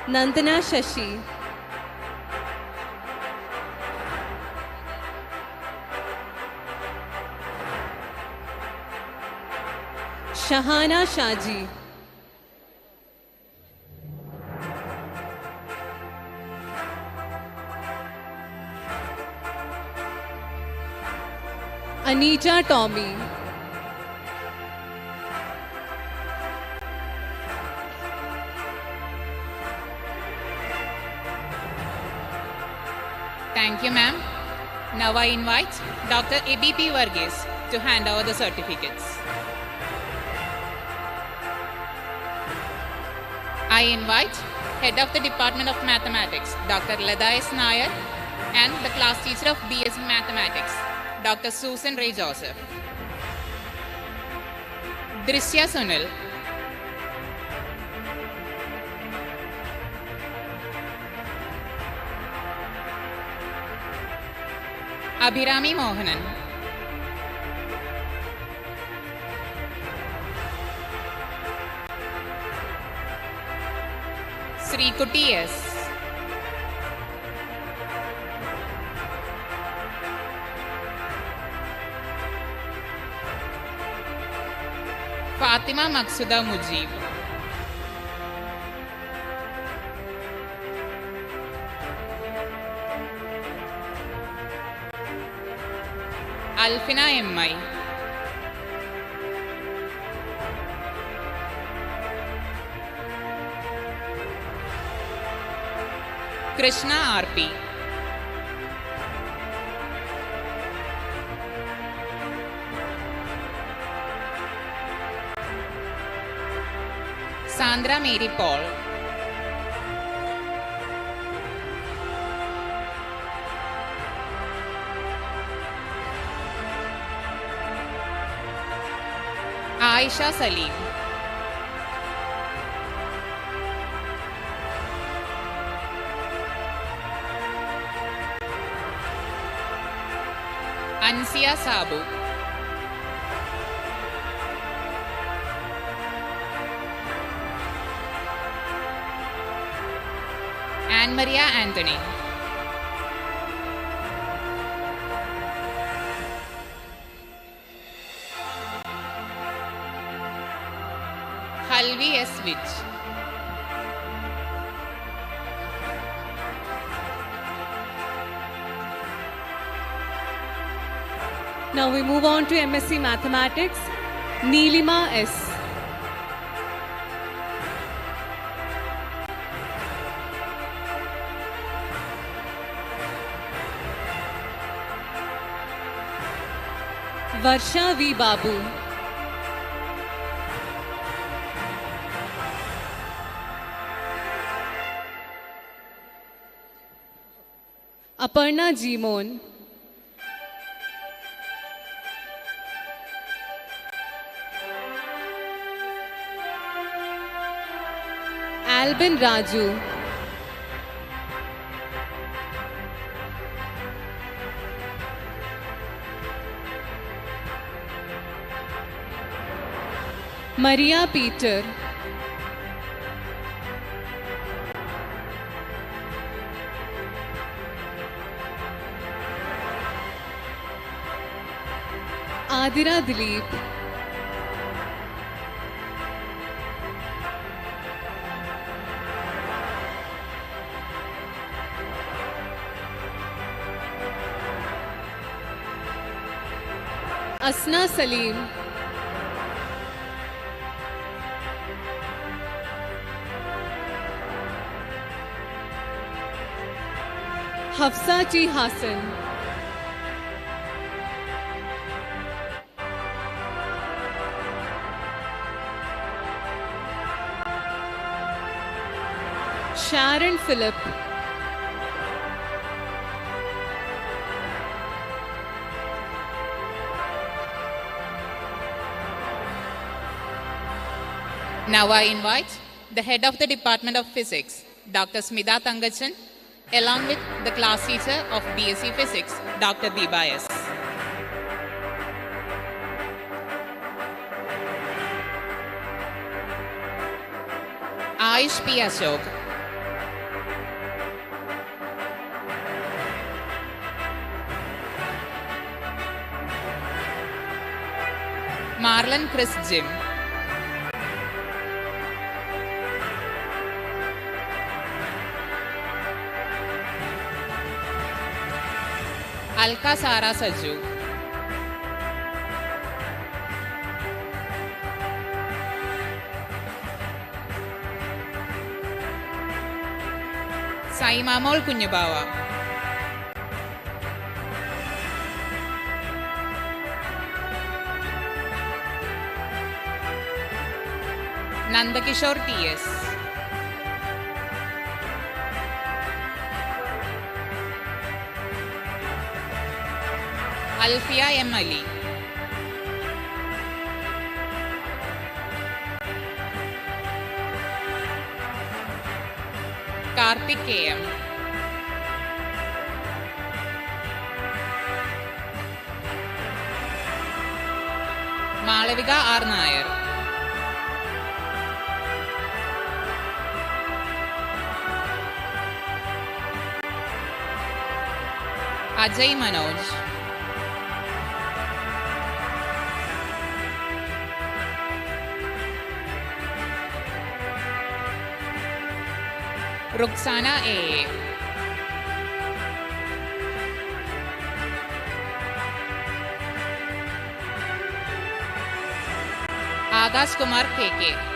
Nandana Shashi. Shahana Shaji. Anita Tommy. Thank you, ma'am. Now I invite Dr. ABP Varghese to hand over the certificates. I invite Head of the Department of Mathematics, Dr. Leda S. Nair, and the class teacher of BSc Mathematics, Dr. Susan Ray Joseph. Drishya Sunil. Abhirami Mohanan. Sri Kuti S. Fatima Maksuda Mujib. Alfina MI. Krishna RP. Sandra Mary Paul. Aisha Salim. Ansia Sabu. Anne Maria Anthony. Halvi S. Witch. Now we move on to MSc Mathematics, Neelima S. Varsha V. Babu. Aparna G. Mon. Albin Raju. Maria Peter. Adira Dilip. Asna Salim. Hafsa T. Hassan. Sharon Phillip. Now I invite the head of the Department of Physics, Dr. Smita Thangachan, along with the class teacher of BSc Physics, Dr. Deeba S. Aish P. Ashok, Marlon Chris Jim, Alka Sara Saju, Saimamol Kunyabawa, Nandakishore T.S., Alfia M. Ali, Karthik K.M., Malavika R. Nair, Ajay Manoj, Ruxana A. Agas Kumar KK,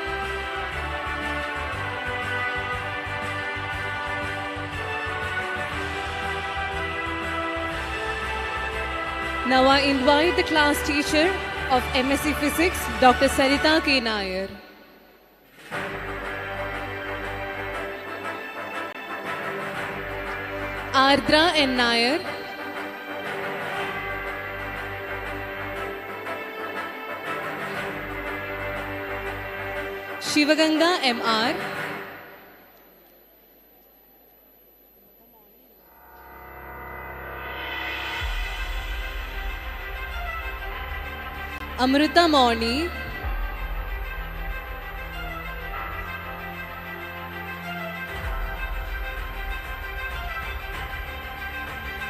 Now I invite the class teacher of MSc Physics, Dr. Sarita K. Nair. Ardra N. Nair, Shivaganga M.R., Amrita Moni,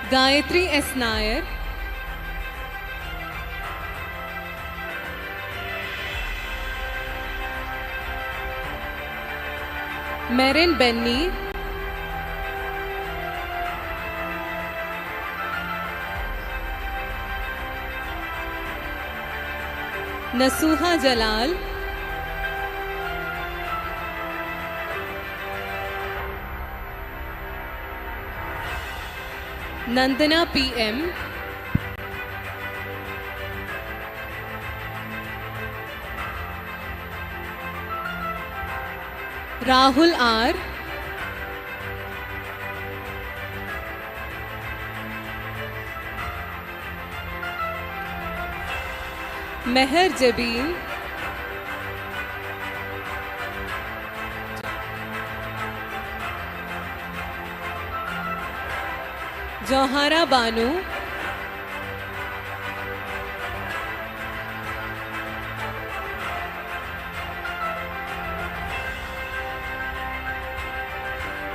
Gayatri S. Nair, Merin Benny, Nasuha Jalal, Nandana PM, Rahul R, Meher Jabin, Johara Banu,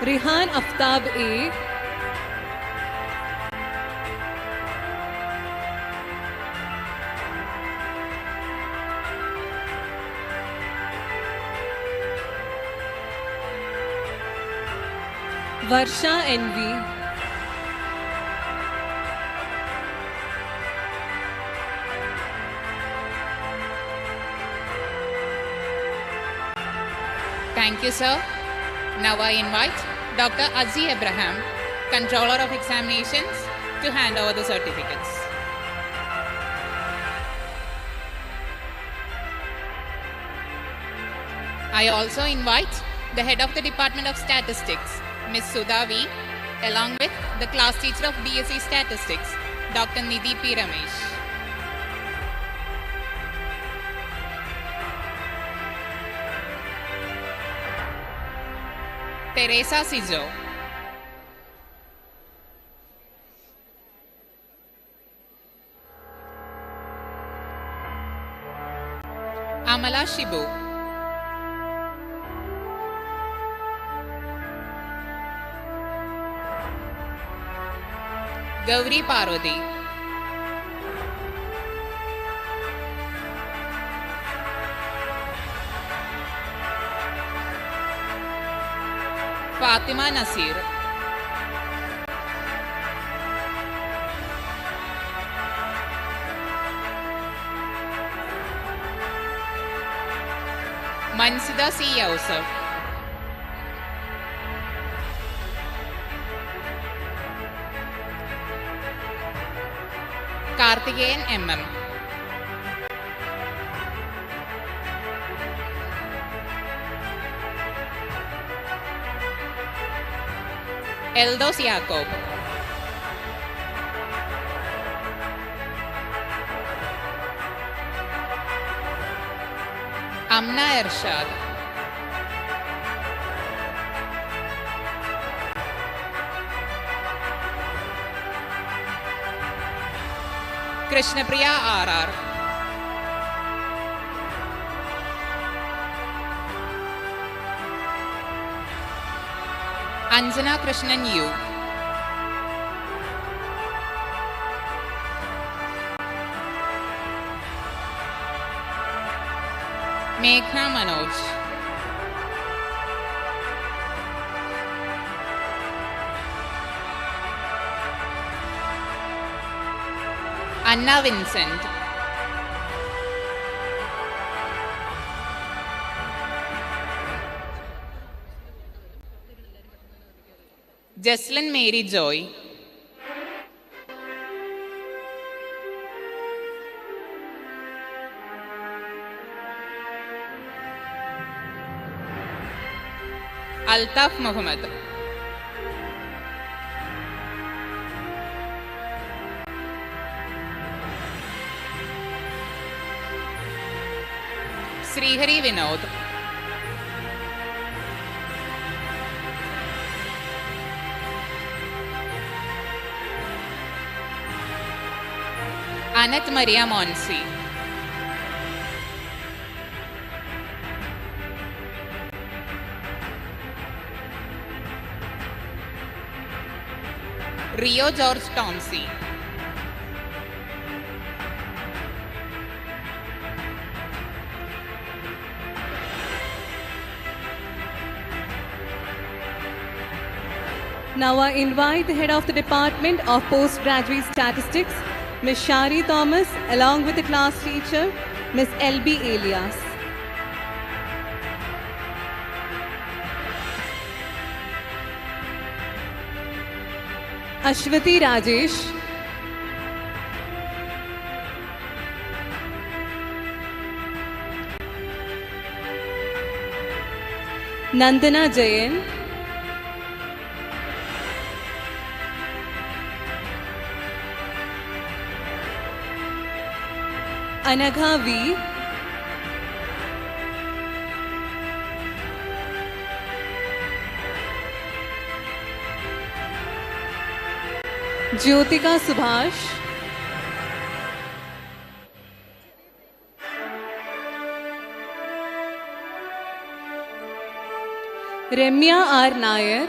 Rihan Aftab A, Varsha NV, Thank you, sir. Now I invite Dr. Azi Abraham, Controller of Examinations, to hand over the certificates. I also invite the Head of the Department of Statistics, Ms. Sudha V, along with the class teacher of BSc Statistics, Dr. Nidhi P. Ramesh. Teresa Sijo. Amala Shibu. Gauri Parodi. Fatima Nasir. Mansida C. Yusuf. Karthikeyan M.M. Eldos Jacob. Amna Ershad. Krishnapriya R.R. Anjana Krishnan U. Meghna Manoj. Anna Vincent. Jesslyn Mary Joy. Altaf Muhammad. Srihari Vinod. Anat Maria Monsi. Rio George Tomsey. Now I invite the head of the Department of Postgraduate Statistics, Ms. Shari Thomas, along with the class teacher, Ms. L.B. Elias. Ashwati Rajesh. Nandana Jayan. Anagha V. Jyotika Subhash. Remya R. Nair.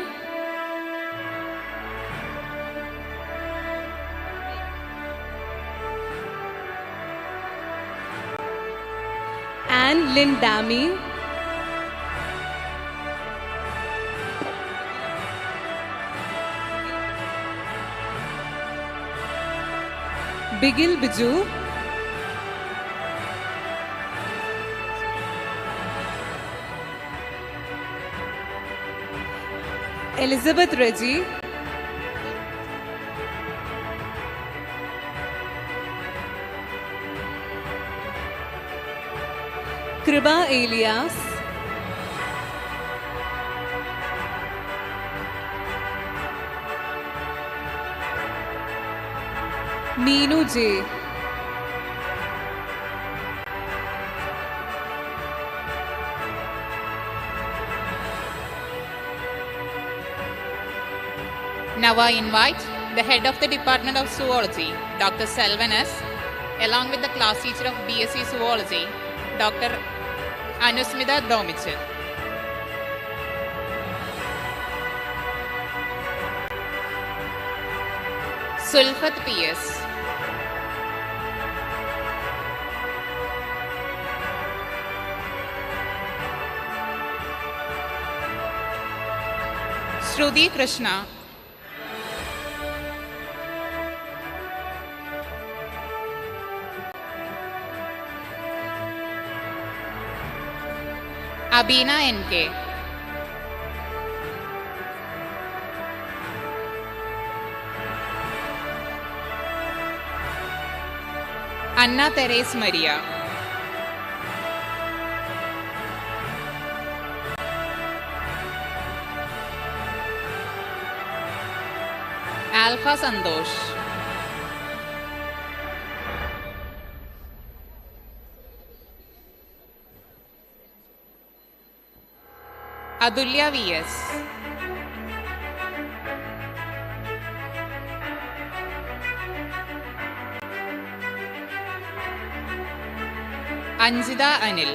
Anne Lynn Dami. Bigil Biju. Elizabeth Reggie. Kriba Elias. Meenu J. Now I invite the head of the Department of Zoology, Dr. Selvan S., along with the class teacher of BSc Zoology, Dr. Anusmita Domichel. Sulfat P.S. Shruti Krishna. Abina N.K. Anna Therese Maria. Alpha Santosh. Adulya V.S. Anjita Anil.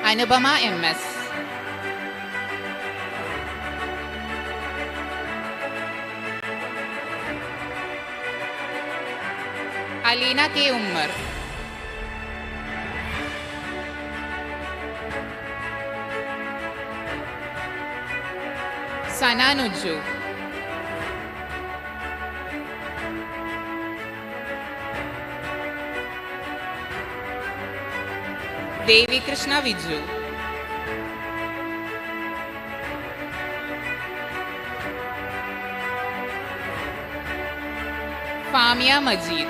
Anubama M.S. Alina K. Ummar. Sana Nuju. Devi Krishna Viju. Famia Majid.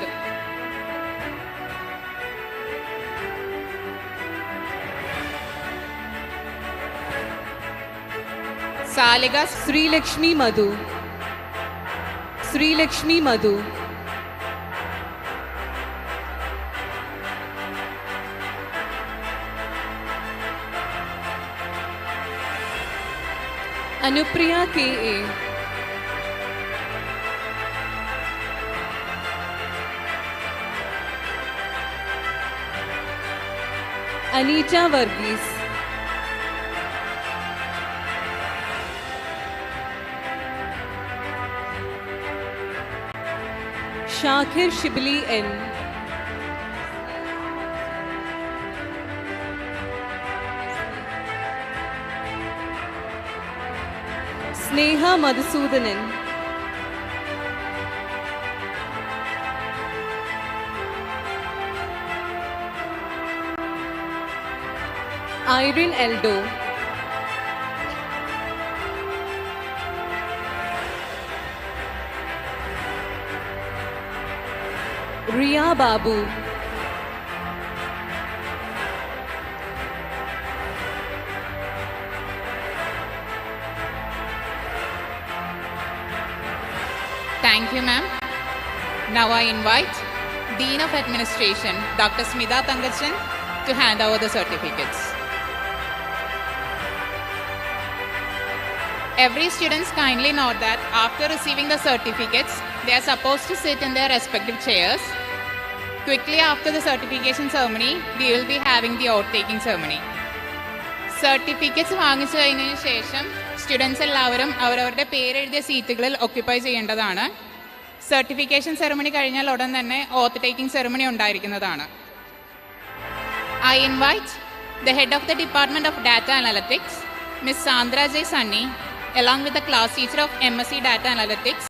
Saliga Sri Lakshmi Madhu. Sri Lakshmi Madhu. Anupriya K.A. Anita Varghese. Shakir Shibli N. Sneha Madhusudanan. Irene Eldo. Riya Babu. Thank you, ma'am. Now I invite Dean of Administration, Dr. Smita Thangachan, to hand over the certificates. Every students kindly note that after receiving the certificates, they are supposed to sit in their respective chairs. Quickly after the certification ceremony, we will be having the oath-taking ceremony. Certificates വാങ്ങിച്ചു കഴിഞ്ഞതിന് ശേഷം students എല്ലാവരും അവരവരുടെ പേരെഴുതിയ സീറ്റുകളിൽ occupy ചെയ്യേണ്ടതാണ്. Certification ceremony കഴിഞ്ഞാൽ ഉടൻ തന്നെ ഓത്ത് ടേക്കിംഗ് സെറമണി ഉണ്ടായിരിക്കുന്നതാണ്. I invite the head of the Department of Data Analytics, Ms. Sandra J. Sunny, along with the class teacher of MSc Data Analytics,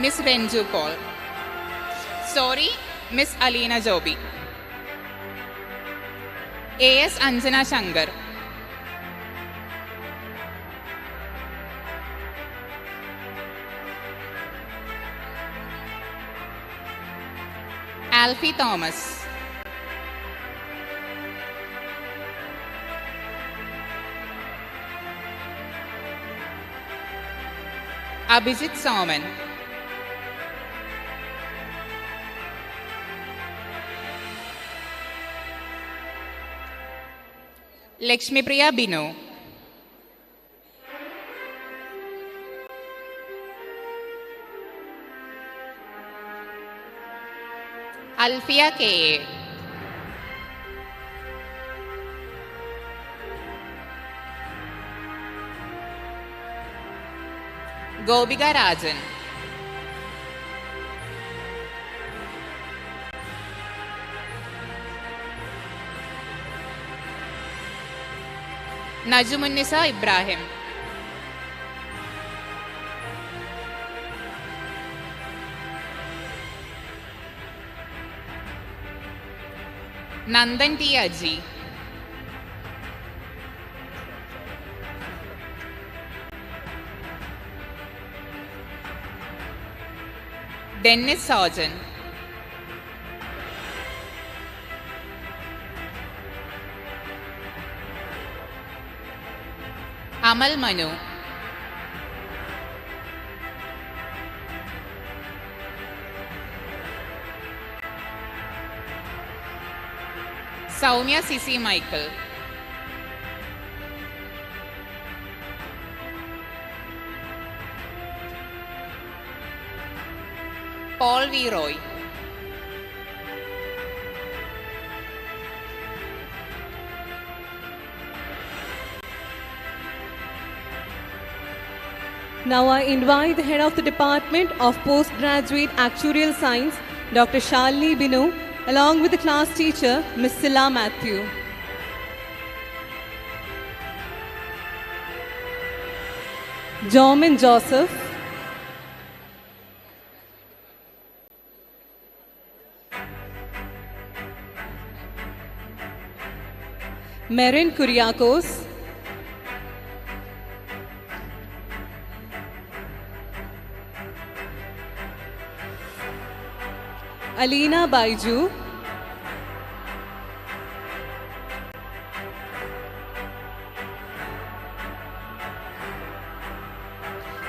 Ms. Renju Paul. Sorry, Ms. Alina Jobi. A.S. Anjana Shankar. Alfie Thomas. Abhijit Soman. Lakshmipriya Binu. Alfia K.A. Gobika Rajan. Najumunnisa Ibrahim. Nandan T. Aji. Dennis Sarjan. Amal Manu. Soumya C.C. Michael. Paul V. Roy. Now I invite the head of the Department of Postgraduate Actuarial Science, Dr. Shalini Binu, along with the class teacher, Ms. Silla Matthew. Jorman Joseph. Merin Kuriakos. Alina Baiju.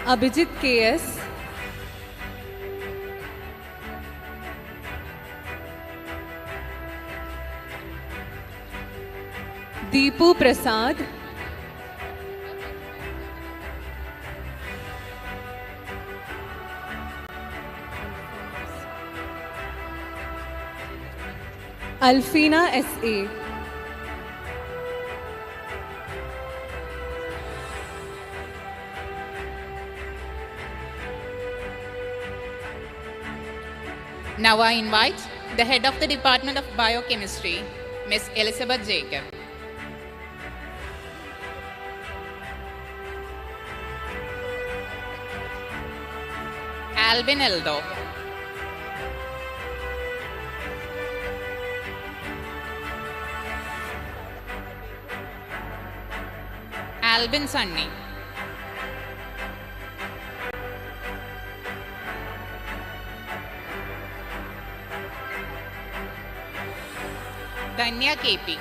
Abhijit K.S. Deepu Prasad. Alfina S.A. Now I invite the head of the Department of Biochemistry, Ms. Elizabeth Jacob. Albin Eldo. Albin Sunny. Danya KP.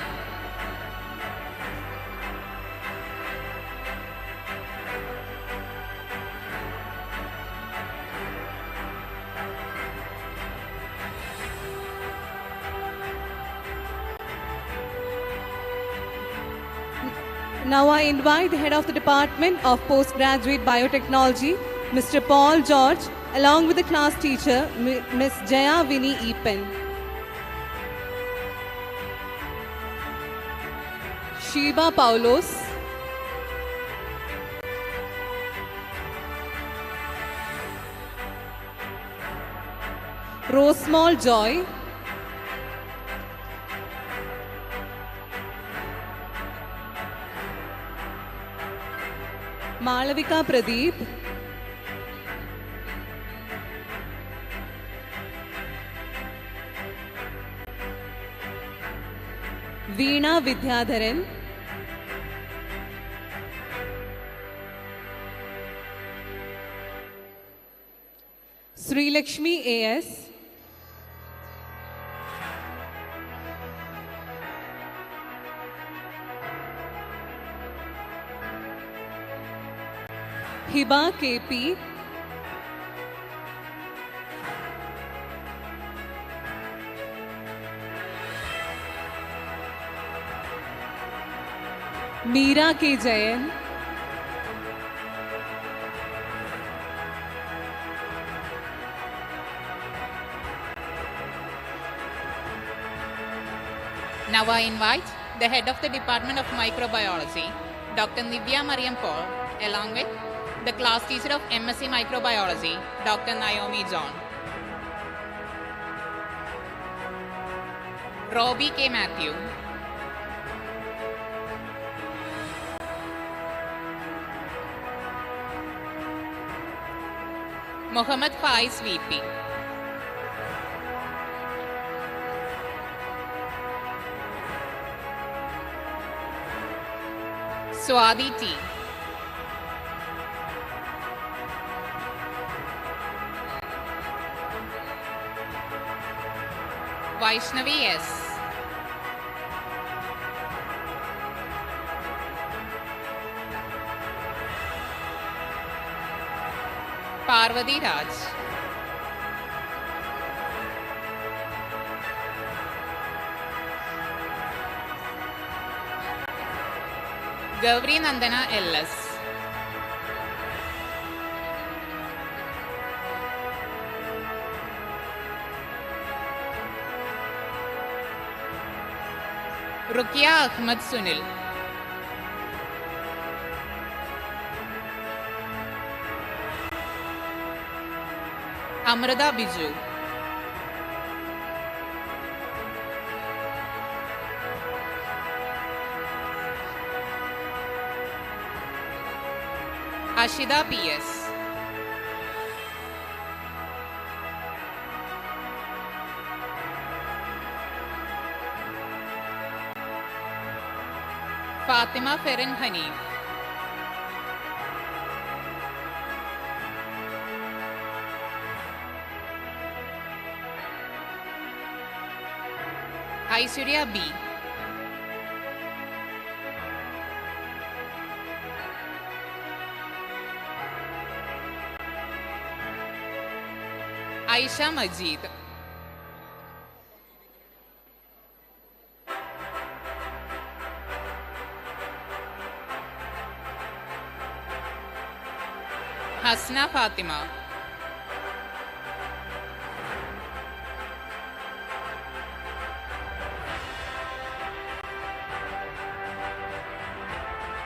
Now I invite the head of the Department of Postgraduate Biotechnology, Mr. Paul George, along with the class teacher, Ms. Jaya Vinny Epen. Sheba Paulos. Rosemall Joy. Malavika Pradeep. Veena Vidyadharan. Sri Lakshmi A.S. Hiba KP. Meera K. Jayan, Now I invite the head of the Department of Microbiology, Dr. Nivya Mariam Paul, along with the class teacher of MSc Microbiology, Dr. Naomi John. Robbie K. Matthew. Mohammad Faiz VP. Swati T. Vaishnavi S. Parvati Raj. Gauri Nandana LS. Rukia Ahmad Sunil. Amrita Biju. Ashida PS. Fatima Ferin Hanif. Aishwarya B. Aisha Majid. Hasna Fatima.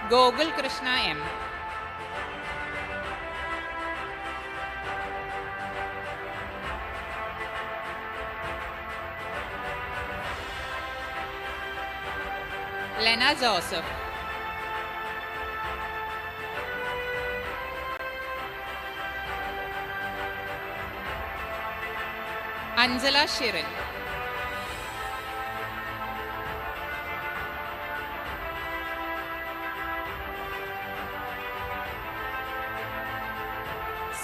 Gogul Krishna M. Lena Joseph. Anjala Shirin.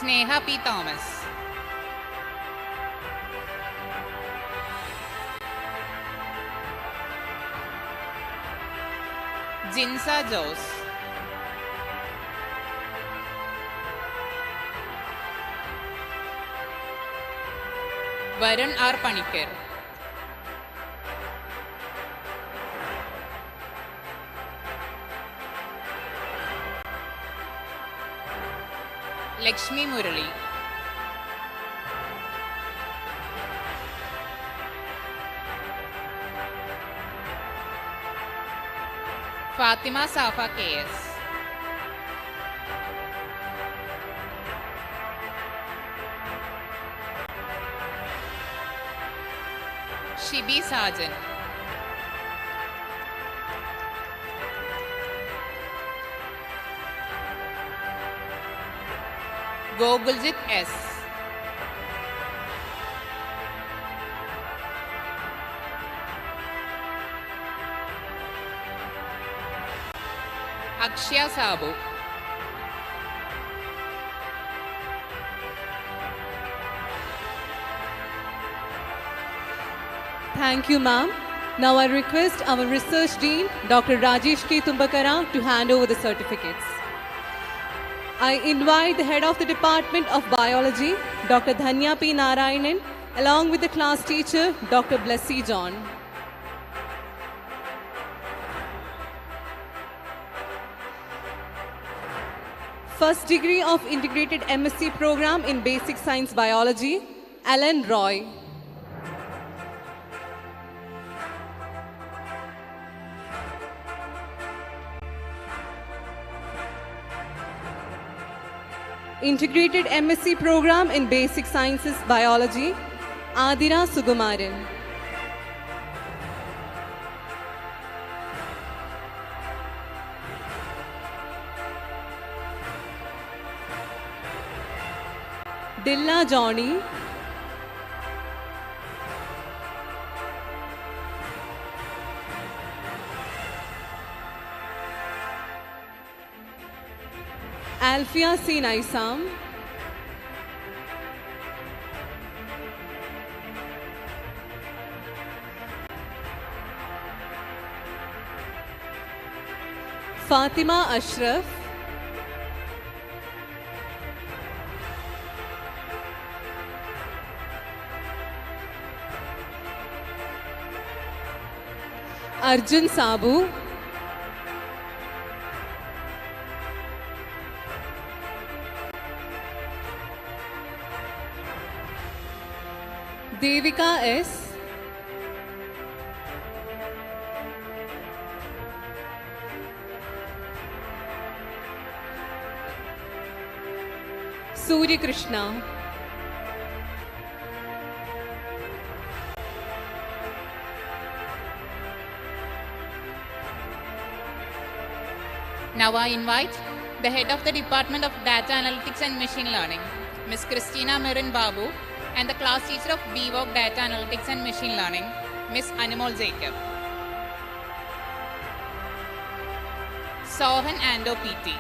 Sneha P. Thomas. Jinsa Jose. Varun R. Panikar. Lakshmi Murali. Fatima Safa KS. Shibi Sajan. Goguljit S. Akshya Sabu. Thank you, ma'am. Now I request our Research Dean, Dr. Rajesh K. Tumbakara, to hand over the certificates. I invite the Head of the Department of Biology, Dr. Dhanya P. Narayanan, along with the class teacher, Dr. Blessy John. First degree of Integrated MSc Program in Basic Science Biology, Alan Roy. Integrated MSc Program in Basic Sciences Biology, Adira Sugumaran. Dilla Johnny. Alfia C. Naisam. Fatima Ashraf. Arjun Sabu. Devika S. Surya Krishna. Now I invite the head of the Department of Data Analytics and Machine Learning, Ms. Christina Mirin Babu, and the class teacher of BVOC Data Analytics and Machine Learning, Ms. Animal Jacob. Sohan Ando PT.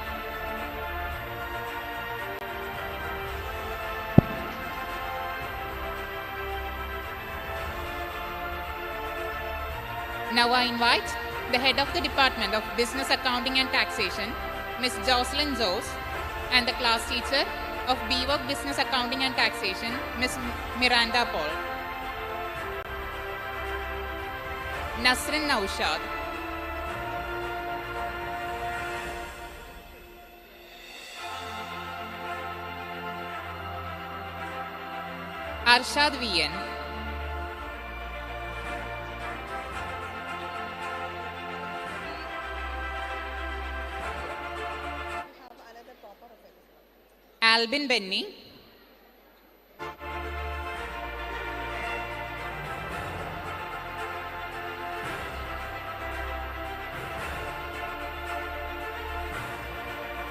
Now I invite the head of the Department of Business Accounting and Taxation, Ms. Jocelyn Zos, and the class teacher of BVOC Business Accounting and Taxation, Ms. Miranda Paul. Nasrin Naushad. Arshad VN. Albin Benny.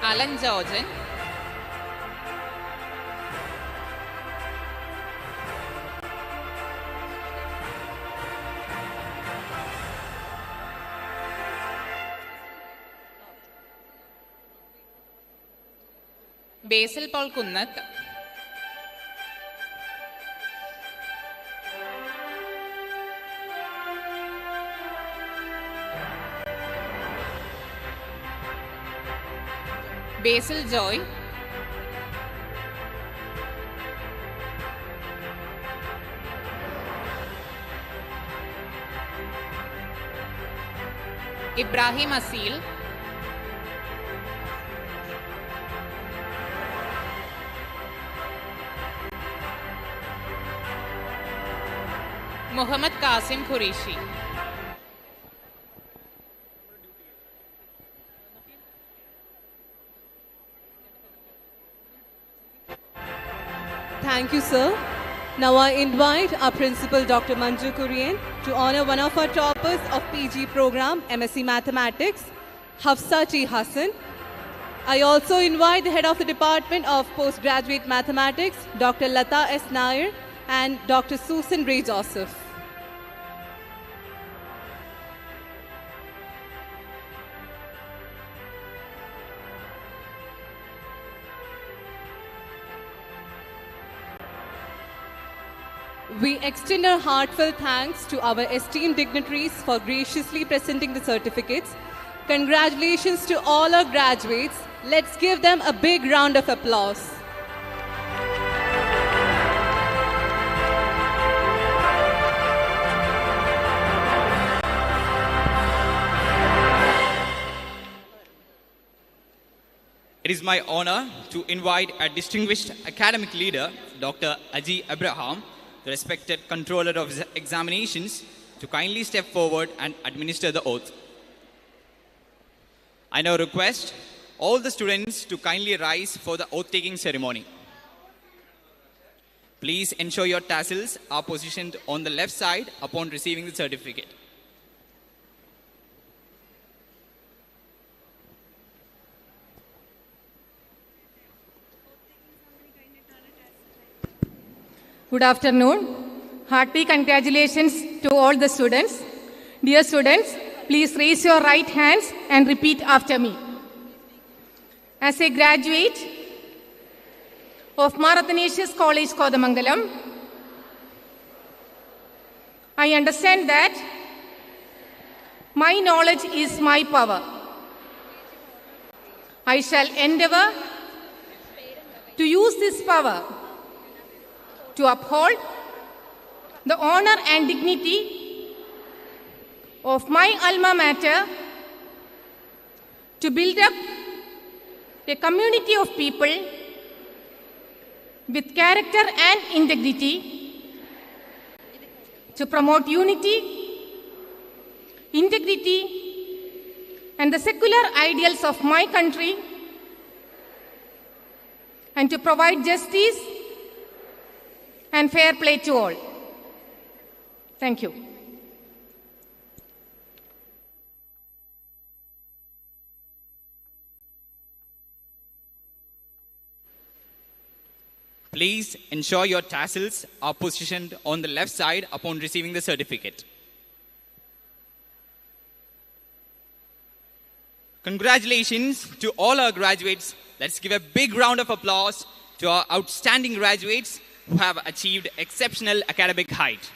Alan Georgian. Basil Paul Kunnat. Basil Joy. Ibrahim Asil. Muhammad Qasim Qureshi. Thank you, sir. Now I invite our principal, Dr. Manju Kurian, to honor one of our toppers of PG program, MSc Mathematics, Hafsa T. Hassan. I also invite the head of the Department of Postgraduate Mathematics, Dr. Lata S. Nair, and Dr. Susan Ray Joseph. We extend our heartfelt thanks to our esteemed dignitaries for graciously presenting the certificates. Congratulations to all our graduates. Let's give them a big round of applause. It is is my honor to invite a distinguished academic leader, Dr. Aji Abraham, the respected controller of examinations, to kindly step forward and administer the oath. I now request all the students to kindly rise for the oath-taking ceremony. Please ensure your tassels are positioned on the left side upon receiving the certificate. Good afternoon. Hearty congratulations to all the students. Dear students, please raise your right hands and repeat after me. As a graduate of ATHANASIUS College, Kothamangalam, I understand that my knowledge is my power. I shall endeavor to use this power to uphold the honor and dignity of my alma mater, to build up a community of people with character and integrity, to promote unity, integrity, and the secular ideals of my country, and to provide justice and fair play to all. Thank you. Please ensure your tassels are positioned on the left side upon receiving the certificate. Congratulations to all our graduates. Let's give a big round of applause to our outstanding graduates who have achieved exceptional academic height.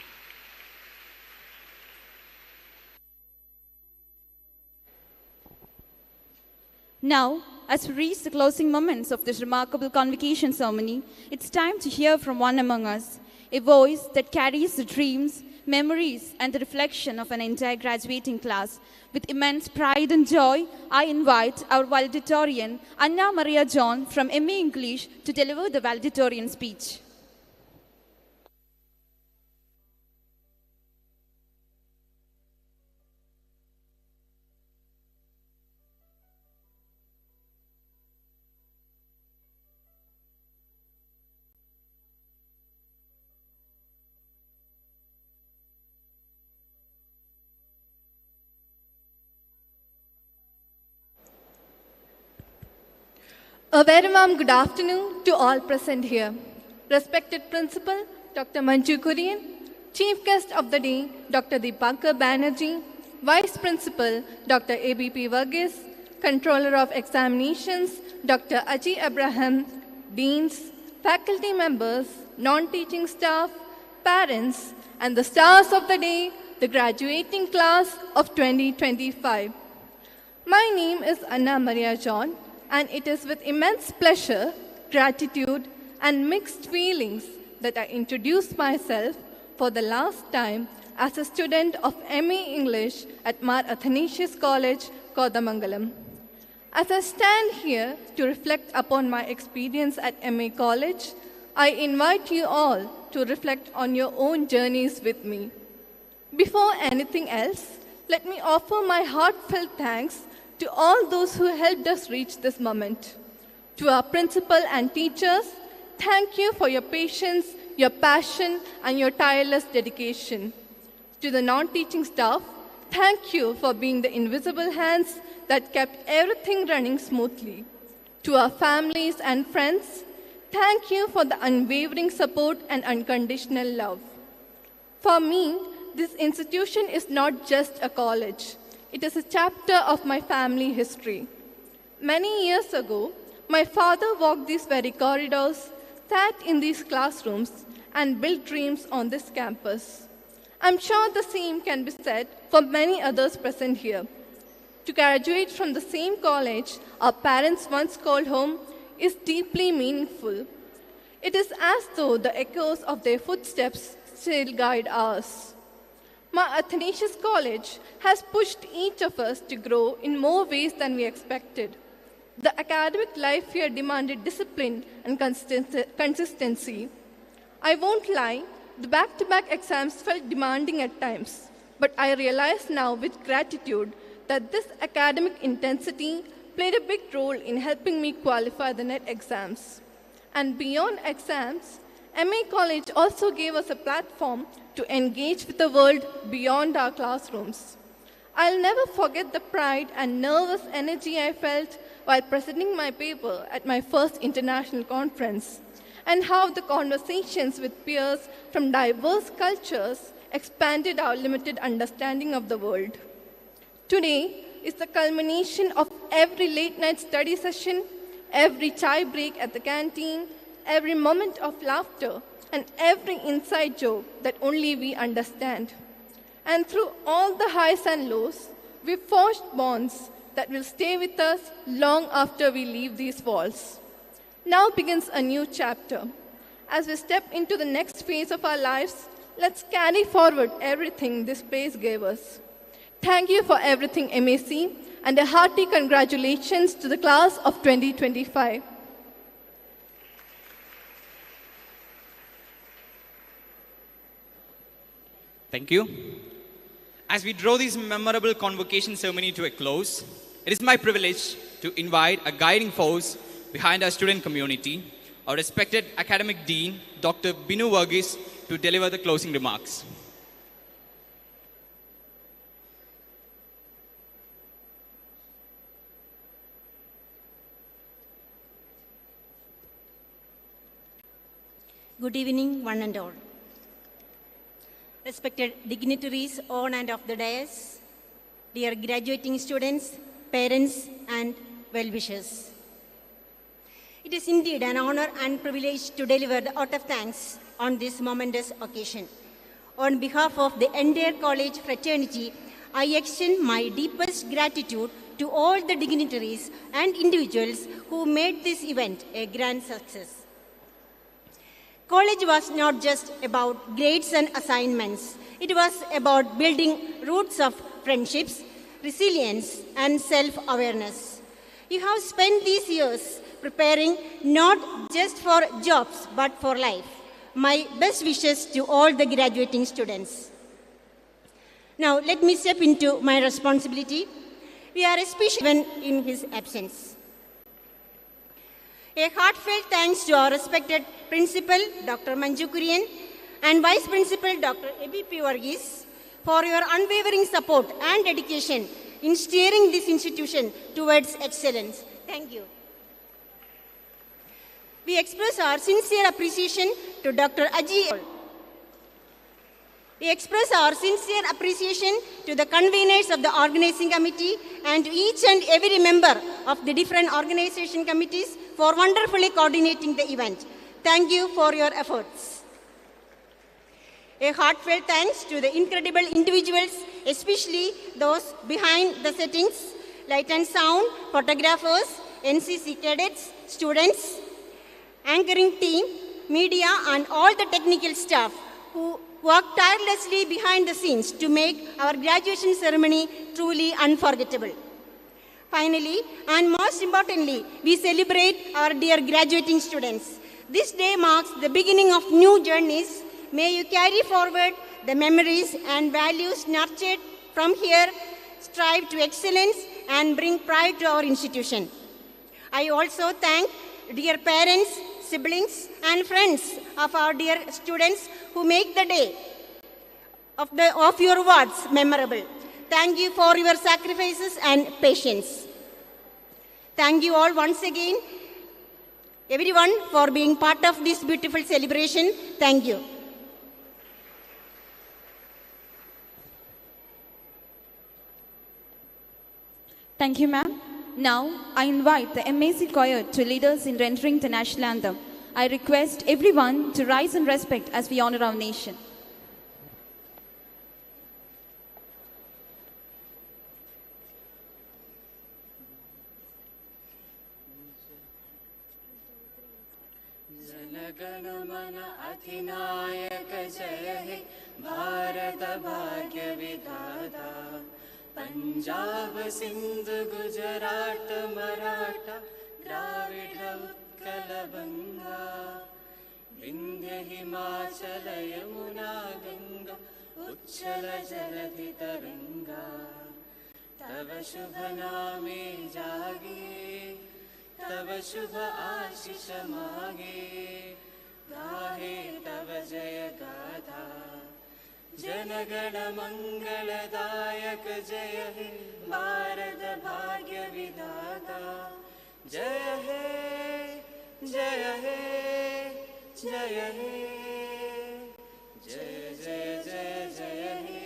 Now, as we reach the closing moments of this remarkable convocation ceremony, it's time to hear from one among us, a voice that carries the dreams, memories, and the reflection of an entire graduating class. With immense pride and joy, I invite our valedictorian, Anna Maria John from MA English, to deliver the valedictorian speech. A very warm good afternoon to all present here. Respected Principal, Dr. Manju Kurian, Chief Guest of the Day, Dr. Deepakar Banerjee, Vice Principal, Dr. ABP Varghese, Controller of Examinations, Dr. Aji Abraham, Deans, faculty members, non-teaching staff, parents, and the stars of the day, the graduating class of 2025. My name is Anna Maria John, and it is with immense pleasure, gratitude, and mixed feelings that I introduce myself for the last time as a student of MA English at ATHANASIUS College, Kothamangalam. As I stand here to reflect upon my experience at MA College, I invite you all to reflect on your own journeys with me. Before anything else, let me offer my heartfelt thanks to all those who helped us reach this moment. To our principal and teachers, thank you for your patience, your passion, and your tireless dedication. To the non-teaching staff, thank you for being the invisible hands that kept everything running smoothly. To our families and friends, thank you for the unwavering support and unconditional love. For me, this institution is not just a college. It is a chapter of my family history. Many years ago, my father walked these very corridors, sat in these classrooms, and built dreams on this campus. I'm sure the same can be said for many others present here. To graduate from the same college our parents once called home is deeply meaningful. It is as though the echoes of their footsteps still guide ours. My ATHANASIUS College has pushed each of us to grow in more ways than we expected. The academic life here demanded discipline and consistency. I won't lie, the back-to-back exams felt demanding at times, but I realize now with gratitude that this academic intensity played a big role in helping me qualify the NET exams. And beyond exams, MA College also gave us a platform to engage with the world beyond our classrooms. I'll never forget the pride and nervous energy I felt while presenting my paper at my first international conference, and how the conversations with peers from diverse cultures expanded our limited understanding of the world. Today is the culmination of every late-night study session, every chai break at the canteen, every moment of laughter, and every inside joke that only we understand. And through all the highs and lows, we forged bonds that will stay with us long after we leave these walls. Now begins a new chapter. As we step into the next phase of our lives, let's carry forward everything this place gave us. Thank you for everything, MAC, and a hearty congratulations to the class of 2025. Thank you. As we draw this memorable convocation ceremony to a close, it is my privilege to invite a guiding force behind our student community, our respected academic dean, Dr. Binu Varghese, to deliver the closing remarks. Good evening, one and all. Respected dignitaries on and off the dais, dear graduating students, parents, and well-wishers. It is indeed an honor and privilege to deliver the vote of thanks on this momentous occasion. On behalf of the entire college fraternity, I extend my deepest gratitude to all the dignitaries and individuals who made this event a grand success. College was not just about grades and assignments. It was about building roots of friendships, resilience, and self-awareness. You have spent these years preparing not just for jobs, but for life. My best wishes to all the graduating students. Now, let me step into my responsibility. We are especially even in his absence. A heartfelt thanks to our respected Principal, Dr. Manju Kurian, and Vice Principal, Dr. A.B.P. Varghese, for your unwavering support and dedication in steering this institution towards excellence. Thank you. We express our sincere appreciation to Dr. Aji. We express our sincere appreciation to the conveners of the organizing committee and to each and every member of the different organization committees for wonderfully coordinating the event. Thank you for your efforts. A heartfelt thanks to the incredible individuals, especially those behind the settings, light and sound, photographers, NCC cadets, students, anchoring team, media, and all the technical staff who worked tirelessly behind the scenes to make our graduation ceremony truly unforgettable. Finally, and most importantly, we celebrate our dear graduating students. This day marks the beginning of new journeys. May you carry forward the memories and values nurtured from here, strive to excellence, and bring pride to our institution. I also thank dear parents, siblings, and friends of our dear students who make the day of your awards memorable. Thank you for your sacrifices and patience. Thank you all once again, everyone, for being part of this beautiful celebration. Thank you. Thank you, ma'am. Now, I invite the MAC choir to lead us in rendering the national anthem. I request everyone to rise in respect as we honor our nation. जनगणमन अधिनायक जय हे भारत भाग्य विधाता പഞ്ചാബ് സിന്ധു ഗുജറാത്ത് മറാഠ ദ്രാവിഡ ഉത്കല ബംഗ വിന്ധ്യ ഹിമാചല യമുന ഗംഗ ഉച്ഛല ജലധി തരംഗ തവ ശുഭ നാമേ ജാഗേ तव शुभ आशीष मागे गाहे तव जय गाथा जनगण मंगलदायक जय हे भारत भाग्य विधाता जय हे जय हे जय हे जय जय जय जय हे.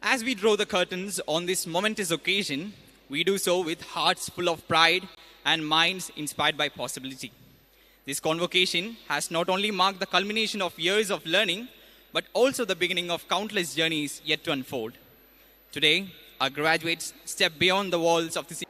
As we draw the curtains on this momentous occasion, we do so with hearts full of pride and minds inspired by possibility. This convocation has not only marked the culmination of years of learning, but also the beginning of countless journeys yet to unfold. Today, our graduates step beyond the walls of the city.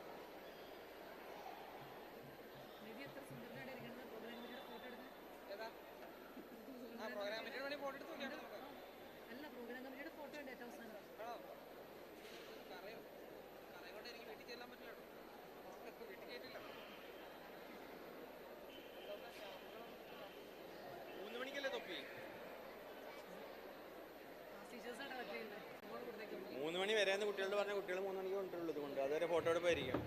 മണി വരെ കുട്ടികളോട് പറഞ്ഞ കുട്ടികൾ 3 മണിക്ക് കൊണ്ടുള്ളത് കൊണ്ട് അതുവരെ photo എടുപ്പായിരിക്കും.